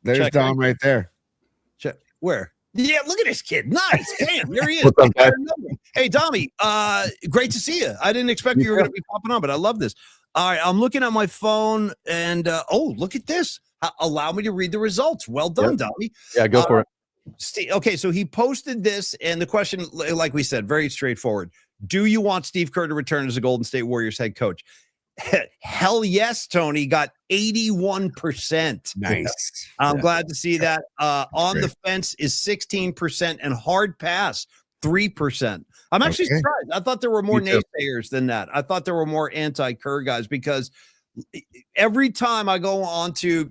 There's check Dom right there. Check. Where? Yeah, look at this kid. Nice. Damn, there he is. What's up, guys? Hey, Dommy, great to see you. I didn't expect you were going to be popping on, but I love this. All right, I'm looking at my phone, and look at this. Allow me to read the results. Well done, Dommy. Yeah, go for it. Steve, okay, so he posted this, and the question, like we said, very straightforward. Do you want Steve Kerr to return as a Golden State Warriors head coach? Hell yes, Tony. Got 81%. Nice. I'm glad to see that. On the fence is 16% and hard pass 3%. I'm actually surprised. I thought there were more naysayers than that. I thought there were more anti-Kerr guys because every time I go on to,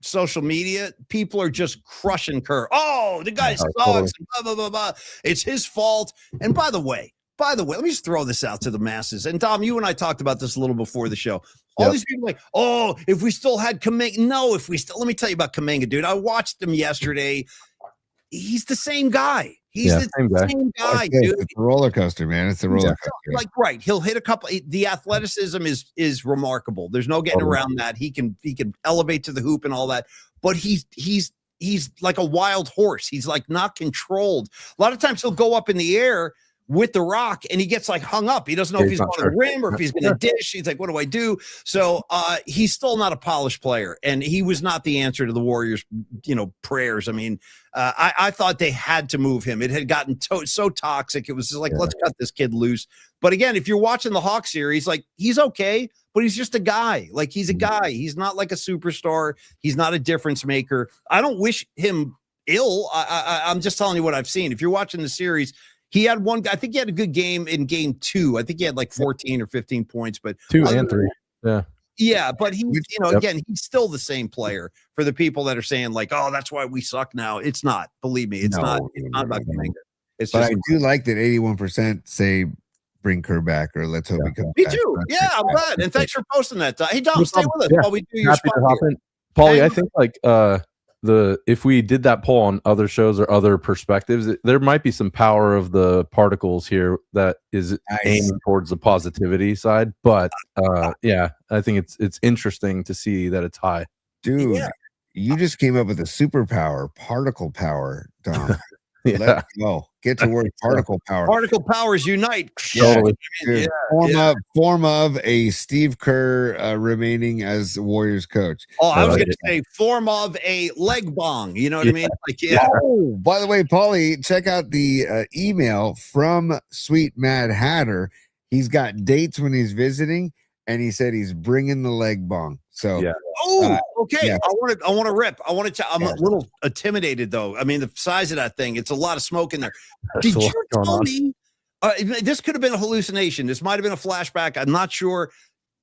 social media, people are just crushing Kerr. Oh, the guy sucks. Totally. Blah, blah, blah, blah. It's his fault. And by the way, let me just throw this out to the masses. And Dom, you and I talked about this a little before the show. All these people are like, if we still had Kuminga. No, let me tell you about Kuminga, dude. I watched him yesterday. He's the same guy. He's the same guy, dude. It's a roller coaster, man. It's a roller coaster. Right. He'll hit a couple. The athleticism is remarkable. There's no getting around that. He can elevate to the hoop and all that. But he's like a wild horse. He's like not controlled. A lot of times he'll go up in the air with the rock and he gets like hung up. He doesn't know if he's going to rim or if he's going to dish. He's like, what do I do? So he's still not a polished player, and he was not the answer to the Warriors, prayers. I mean, I thought they had to move him. It had gotten so toxic. It was just like, let's cut this kid loose. But again, if you're watching the Hawks series, like he's okay, but he's just a guy. Like he's a guy. He's not like a superstar. He's not a difference maker. I don't wish him ill. I'm just telling you what I've seen. If you're watching the series, he had I think he had a good game in game 2. I think he had like 14 or 15 points, but 2 and 3. Yeah. Yeah, but he, again, he's still the same player for the people that are saying like, oh, that's why we suck now. It's not. Believe me, it's not about Kuminga. It's but I do like that 81% say bring Kerr back or let's hope he comes Me back. too. Yeah, I'm glad. And thanks for posting that. Hey, Dom, stay with us while we do your spot. Paulie, I think like if we did that poll on other shows or other perspectives, there might be some power of the particles here that is aiming towards the positivity side. But I think it's interesting to see that it's high. Dude, you just came up with a superpower, particle power, Dom. Let's go. Get to work. Particle power. Particle powers unite. Totally. Form of a Steve Kerr remaining as Warriors coach. Oh, I was going to say form of a leg bong. You know what I mean? Like, Oh, by the way, Paulie, check out the email from Sweet Mad Hatter. He's got dates when he's visiting, and he said he's bringing the leg bong. So okay. I want to rip. I'm a little intimidated though. I mean, the size of that thing, it's a lot of smoke in there. Did you tell me this could have been a hallucination? This might have been a flashback. I'm not sure.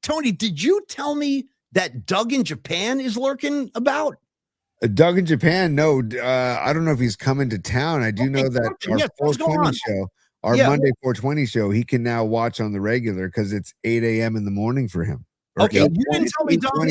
Tony, did you tell me that Doug in Japan is lurking about? Doug in Japan? No, I don't know if he's coming to town. I do know that our 420 show, our Monday 420 show, he can now watch on the regular because it's 8 a.m. in the morning for him. Okay, you didn't tell me, Dom.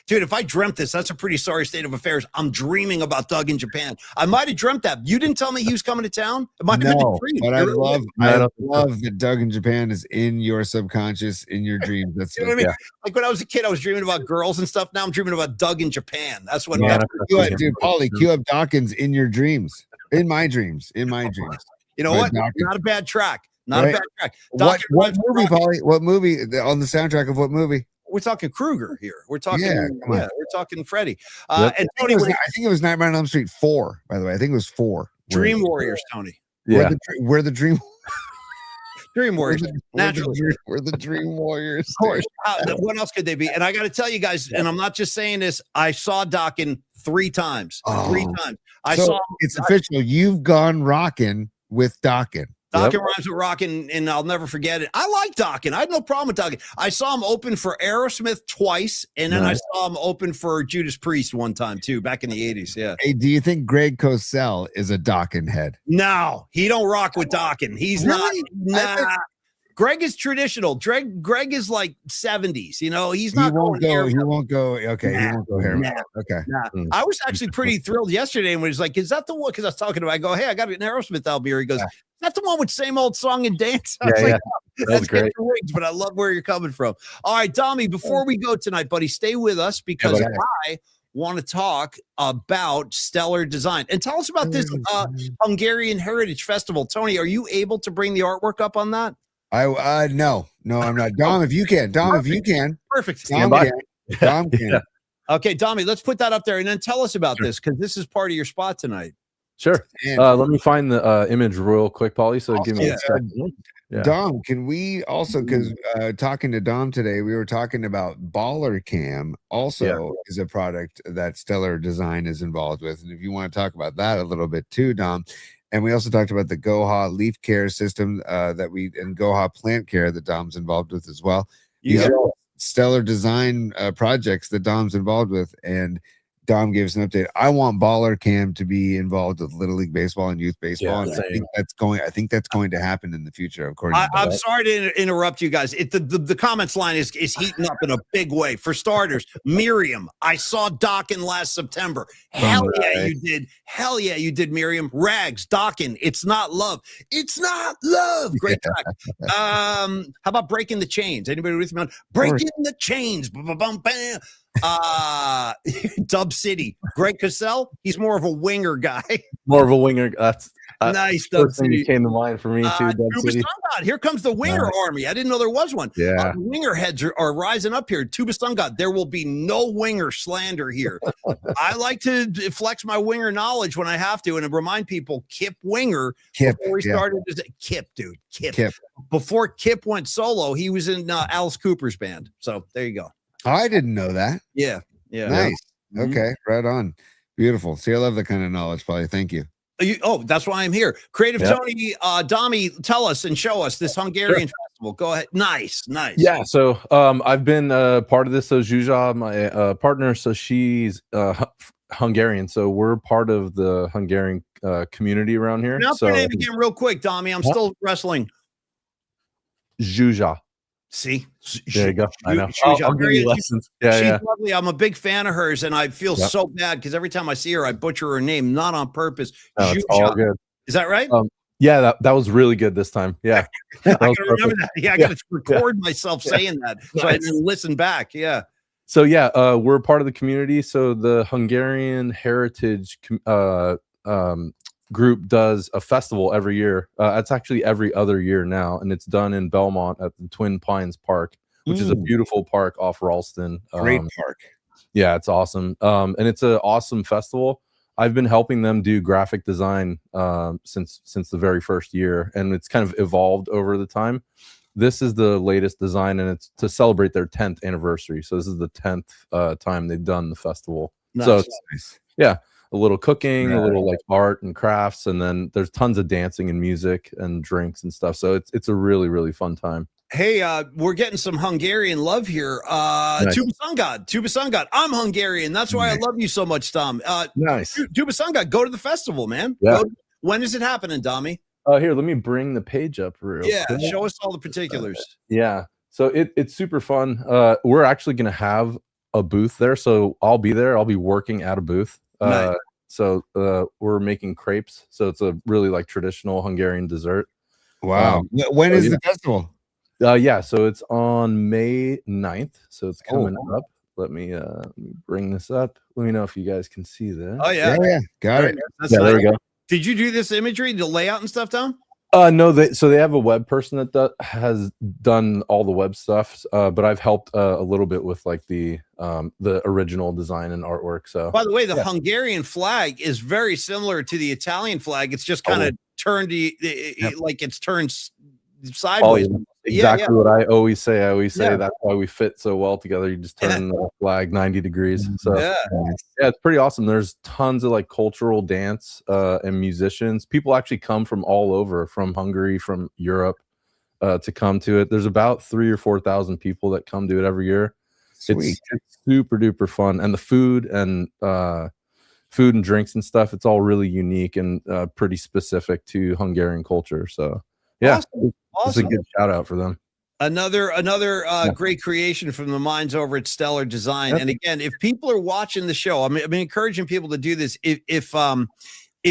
Dude, if I dreamt this, that's a pretty sorry state of affairs. I'm dreaming about Doug in Japan. I might have dreamt that. You didn't tell me he was coming to town. It might have been a dream. But I love No, that Doug in Japan is in your subconscious, in your dreams. That's You know what I mean? Like when I was a kid, I was dreaming about girls and stuff. Now I'm dreaming about Doug in Japan. That's what. Dude, Paulie, cue up Dawkins in your dreams. In my dreams. You know what? Not a bad track. Not a bad track. What movie, Paulie? What movie on the soundtrack of what movie? We're talking Kruger here. We're talking, we're talking Freddie. Yep. And Tony, I think it was Nightmare on Elm Street 4. By the way, I think it was 4. Dream Warriors, Tony. Yeah, we're the Dream. Dream Warriors. Naturally, we're the Dream Warriors. Of course. What else could they be? And I got to tell you guys, and I'm not just saying this. I saw Dokken 3 times. 3 times. I saw. It's official. You've gone rocking with Dokken. Dokken rhymes with rockin', and I'll never forget it. I like Dokken. I had no problem with Dokken. I saw him open for Aerosmith twice, and then I saw him open for Judas Priest one time too, back in the 80s. Yeah. Hey, do you think Greg Cosell is a Dokken head? No, he don't rock with Dokken. He's really? not. Nah. Greg is traditional. Greg is like 70s. You know, he's not. He won't go. Okay, he won't go hair. Okay. I was actually pretty thrilled yesterday when he was like, "Is that the one?" Because I was talking to him. I go, "Hey, I got an Aerosmith album here." He goes, "Is that the one with same old song and dance?" I was like, that's great. Wings, but I love where you're coming from. All right, Dommy, before we go tonight, buddy, stay with us because I want to talk about Stellar Design and tell us about this Hungarian Heritage Festival. Tony, are you able to bring the artwork up on that? No, I'm not. Dom, if you can. Perfect. Dom can. Okay, Dommy, let's put that up there and then tell us about this because this is part of your spot tonight. Sure. Let me find the image real quick, Paulie. So give me a second. Yeah. Dom, can we also, because talking to Dom today, we were talking about Baller Cam also is a product that Stellar Design is involved with. And if you want to talk about that a little bit too, Dom. And we also talked about the Goha leaf care system and Goha plant care that Dom's involved with as well. These are Stellar Design projects that Dom's involved with. And Dom gave us an update. I want Baller Cam to be involved with Little League Baseball and Youth Baseball. And I think that's going to happen in the future. Of course. I'm sorry to interrupt you guys. The comments line is heating up in a big way. For starters, Miriam, I saw Dokken last September. Hell yeah, you did. Hell yeah, you did, Miriam. Rags, Dokken, it's not love. It's not love. Great track. How about Breaking the Chains? Anybody with me on Breaking the Chains? Bam. Dub City. Greg Cosell, he's more of a winger guy. More of a winger. That's nice. Dub City came to mind for me too. Dub City. Here comes the winger army. I didn't know there was one. Yeah, winger heads are rising up here. Tuba Stungod. There will be no winger slander here. I like to flex my winger knowledge when I have to, and remind people Kip Winger. Before he started, Kip, dude, Kip. Before Kip went solo, he was in Alice Cooper's band. So there you go. I didn't know that. Yeah. Nice. Okay, right on. Beautiful. See, I love that kind of knowledge, Paulie. Thank you. That's why I'm here. Creative Tony, Dommy, tell us and show us this Hungarian festival. Go ahead. Nice. Yeah. So I've been part of this. So Zsuzsa, my partner, so she's Hungarian. So we're part of the Hungarian community around here. Now, your name again, real quick, Dommy. I'm still wrestling. Zsuzsa. See, there you go. I know. I'll give you lessons. She's lovely. I'm a big fan of hers, and I feel so bad because every time I see her, I butcher her name, not on purpose. No, it's all good. Is that right? Yeah, that was really good this time. Yeah, I gotta remember that. Yeah, I gotta record myself saying that so I can listen back. Yeah. So we're part of the community. So the Hungarian Heritage group does a festival every year. It's actually every other year now, and it's done in Belmont at the Twin Pines Park, which is a beautiful park off Ralston. Great park. Yeah, it's awesome. And it's an awesome festival. I've been helping them do graphic design since the very first year, and it's kind of evolved over the time. This is the latest design, and it's to celebrate their 10th anniversary. So this is the 10th time they've done the festival. Nice. So a little cooking, a little like art and crafts, and then there's tons of dancing and music and drinks and stuff. So it's a really, really fun time. Hey, we're getting some Hungarian love here. Nice. Tuba Stungod. I'm Hungarian. That's why I love you so much, Tom. Nice. Tuba Stungod, go to the festival, man. Yeah. When is it happening, Dommy? Here, let me bring the page up real quick. Show us all the particulars. So it's super fun. We're actually going to have a booth there, so I'll be there. I'll be working at a booth. Nice. So we're making crepes. So it's a really like traditional Hungarian dessert. Wow. When is the festival? Yeah, so it's on May 9th. So it's coming up. Let me bring this up. Let me know if you guys can see this. Oh yeah, got it. That's Yeah, nice. there we go. Did you do this imagery, the layout and stuff, Tom? No, they have a web person that has done all the web stuff, but I've helped a little bit with like the original design and artwork. So, by the way, the Hungarian flag is very similar to the Italian flag. It's just kind of turned like it's turned sideways. Exactly what I always say. I always say that's why we fit so well together. You just turn the flag 90 degrees. So yeah, it's pretty awesome. There's tons of like cultural dance and musicians. People actually come from all over, from Hungary, from Europe, to come to it. There's about 3,000 or 4,000 people that come to it every year. It's super duper fun, and the food and drinks and stuff, it's all really unique and pretty specific to Hungarian culture. So yeah. Awesome. It's a good shout out for them. Another great creation from the minds over at Stellar Design. And again, if people are watching the show, I'm encouraging people to do this. If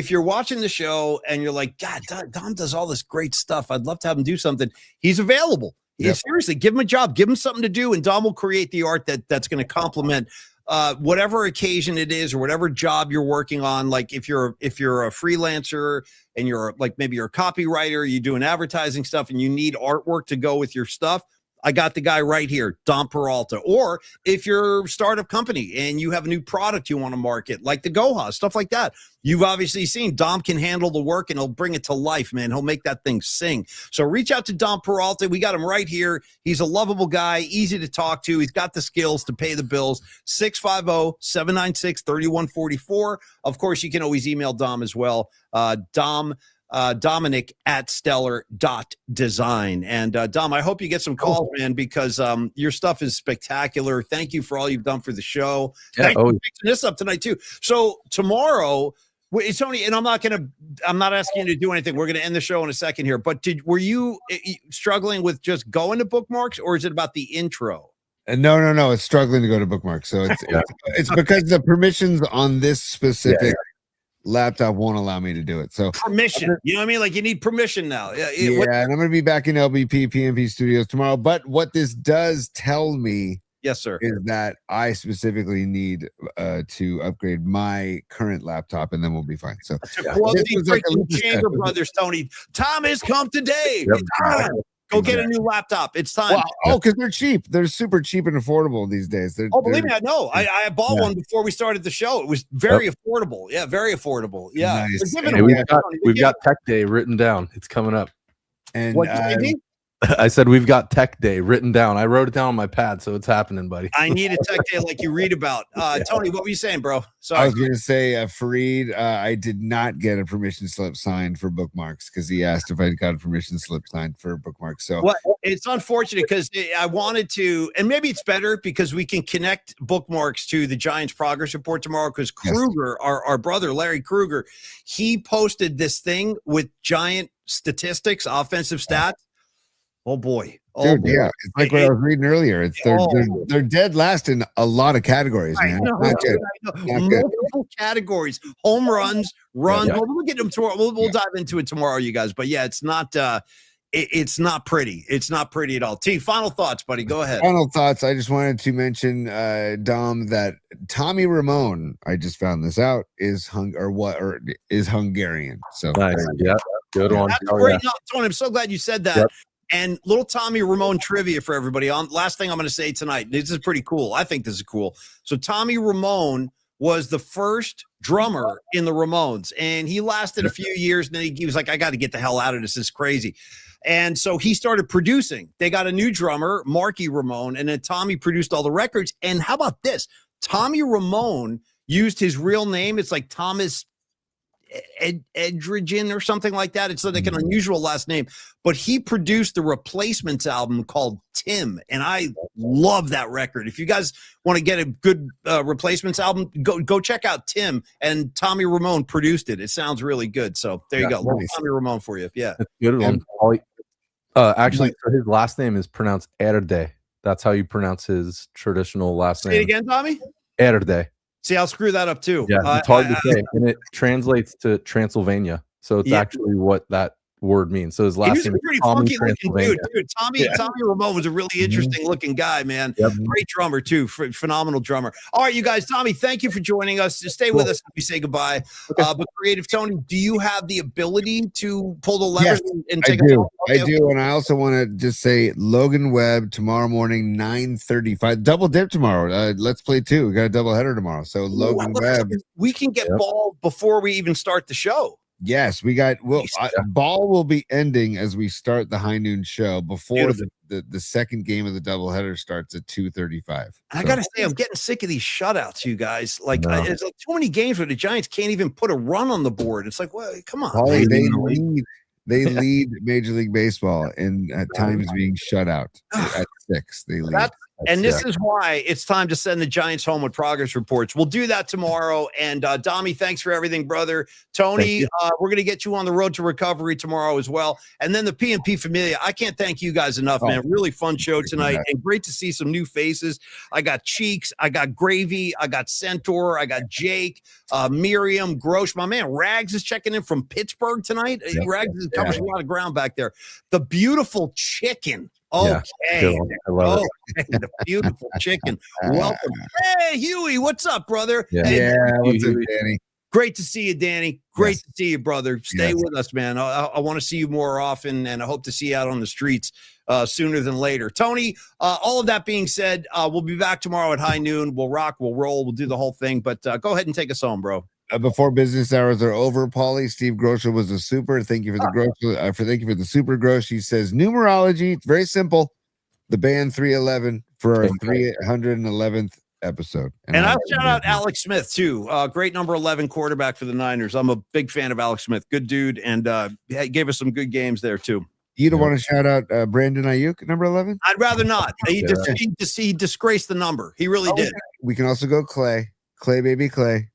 you're watching the show and you're like, God, Dom does all this great stuff, I'd love to have him do something. He's available. Seriously, give him a job, give him something to do, and Dom will create the art that's going to complement whatever occasion it is or whatever job you're working on. Like if you're a freelancer and you're like, maybe you're a copywriter, you doing advertising stuff and you need artwork to go with your stuff, I got the guy right here, Dom Peralta. Or if you're a startup company and you have a new product you want to market, like the Goha, stuff like that, you've obviously seen Dom can handle the work and he'll bring it to life, man. He'll make that thing sing. So reach out to Dom Peralta. We got him right here. He's a lovable guy, easy to talk to. He's got the skills to pay the bills. 650-796-3144. Of course, you can always email Dom as well. Dominic at stellar.design. And Dom, I hope you get some calls, man, because your stuff is spectacular. Thank you for all you've done for the show. Thank you for fixing this up tonight too. So tomorrow, it's only, and I'm not asking you to do anything. We're going to end the show in a second here, but were you struggling with just going to bookmarks, or is it about the intro? No. It's struggling to go to bookmarks. So it's because the permissions on this specific laptop won't allow me to do it. So permission, you know what I mean? Like you need permission now. And I'm going to be back in LBP PMP Studios tomorrow. But what this does tell me, yes, sir, is that I specifically need to upgrade my current laptop, and then we'll be fine. So Chamber Brothers, Tony, time has come today. Go get a new laptop. It's time. Because they're cheap. They're super cheap and affordable these days. Believe me, I know. I bought one before we started the show. It was very affordable. Yeah, very affordable. Yeah. Nice. Hey, we've got Tech Day written down. It's coming up. And what did you say? I said we've got Tech Day written down. I wrote it down on my pad, so it's happening, buddy. I need a Tech Day like you read about. Tony, what were you saying, bro? Sorry. I was going to say, Fareed, I did not get a permission slip signed for bookmarks because he asked if I got a permission slip signed for bookmarks. So it's unfortunate because I wanted to, and maybe it's better because we can connect bookmarks to the Giants progress report tomorrow. Because Kruger, our brother Larry Kruger, he posted this thing with Giant statistics, offensive stats. Oh boy. Dude, yeah. It's like what I was reading earlier. They're dead last in a lot of categories, man. Not good. Multiple categories. Home runs, runs. Yeah. We'll get them tomorrow. We'll dive into it tomorrow, you guys. But yeah, it's not it's not pretty. It's not pretty at all. T, final thoughts, buddy. Go ahead. Final thoughts. I just wanted to mention, Dom, that Tommy Ramone, I just found this out, is Hungarian. So nice. Yeah. Good one. That's great. No, Tony, I'm so glad you said that. Yep. And little Tommy Ramone trivia for everybody. Last thing I'm going to say tonight. This is pretty cool. I think this is cool. So Tommy Ramone was the first drummer in the Ramones, and he lasted a few years. And then he was like, I got to get the hell out of this. This is crazy. And so he started producing. They got a new drummer, Marky Ramone, and then Tommy produced all the records. And how about this? Tommy Ramone used his real name. It's like Thomas Edridgen or something like that. It's like an unusual last name, but he produced the Replacements album called Tim, and I love that record. If you guys want to get a good Replacements album, go check out Tim, and Tommy Ramone produced it. It sounds really good. So there you go. Nice. Tommy Ramone for you. Yeah. That's good one. Actually, his last name is pronounced Erde. That's how you pronounce his traditional last Say it name. again, Tommy. Erde. See, I'll screw that up too. Yeah, it's hard to say, and it translates to Transylvania. So it's actually what that word means. So his He last was a name pretty is Tommy funky looking Transylvania. dude. Tommy Ramone was a really interesting looking guy, man. Great drummer too, phenomenal drummer. All right, you guys, Tommy, thank you for joining us. Stay with us as we say goodbye. But Creative Tony, do you have the ability to pull the levers and take I do. Okay, I do, and I also want to just say Logan Webb tomorrow morning 9:35. Double dip tomorrow. Let's play 2. We got a double header tomorrow. So Logan Webb. We can get ball before we even start the show. Yes, we got. Well, ball will be ending as we start the high noon show before the second game of the doubleheader starts at 2:35. I gotta say, I'm getting sick of these shutouts, you guys. Like, it's like too many games where the Giants can't even put a run on the board. It's like, well, come on. Paulie, they lead Major League Baseball in at times being shut out at 6. They lead. And this is why it's time to send the Giants home with progress reports. We'll do that tomorrow. And Dommy, thanks for everything, brother. Tony, we're going to get you on the road to recovery tomorrow as well. And then the PNP Familia. I can't thank you guys enough, man. Really fun show tonight. And great to see some new faces. I got Cheeks. I got Gravy. I got Centaur. I got Jake, Miriam, Grosh. My man Rags is checking in from Pittsburgh tonight. Rags is covering a lot of ground back there. The beautiful chicken. Okay. I love it. The beautiful chicken. Welcome. Hey, Huey, what's up, brother? What's up, Danny? Great to see you, Danny. Great to see you, brother. Stay with us, man. I want to see you more often, and I hope to see you out on the streets sooner than later. Tony, all of that being said, we'll be back tomorrow at high noon. We'll rock, we'll roll, we'll do the whole thing. But go ahead and take us home, bro. Before business hours are over, Paulie, Steve Grosha was a super. Thank you for the thank you for the super Grosh. He says numerology. It's very simple. The band 311 for our 311th episode. And I'll shout out Alex Smith too. Great number 11 quarterback for the Niners. I'm a big fan of Alex Smith. Good dude, and gave us some good games there too. You don't want to shout out Brandon Ayuk, number 11? I'd rather not. He disgraced the number. He really did. We can also go Clay, baby Clay.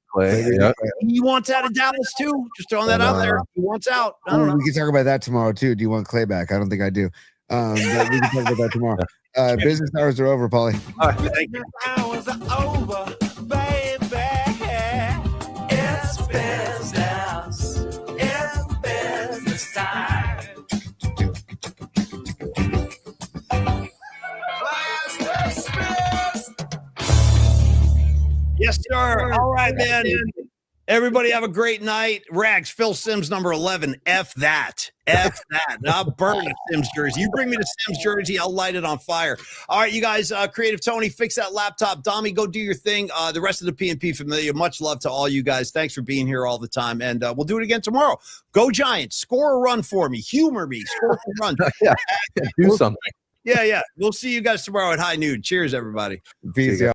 He wants out of Dallas too. Just throwing that out there. He wants out. I don't know. We can talk about that tomorrow too. Do you want Clay back? I don't think I do. But we can talk about that tomorrow. Business hours are over, Paulie. All right, thank you. Hours are over, baby. It's business. It's business time. Yes, sir. All right, man. Everybody have a great night. Rags, Phil Sims, number 11. F that. F that. I'll burn a Sims jersey. You bring me the Sims jersey, I'll light it on fire. All right, you guys, Creative Tony, fix that laptop. Dommy, go do your thing. The rest of the PNP Familia, much love to all you guys. Thanks for being here all the time. And we'll do it again tomorrow. Go Giants. Score a run for me. Humor me. Score a run. Do something. Yeah. We'll see you guys tomorrow at high noon. Cheers, everybody. Peace out.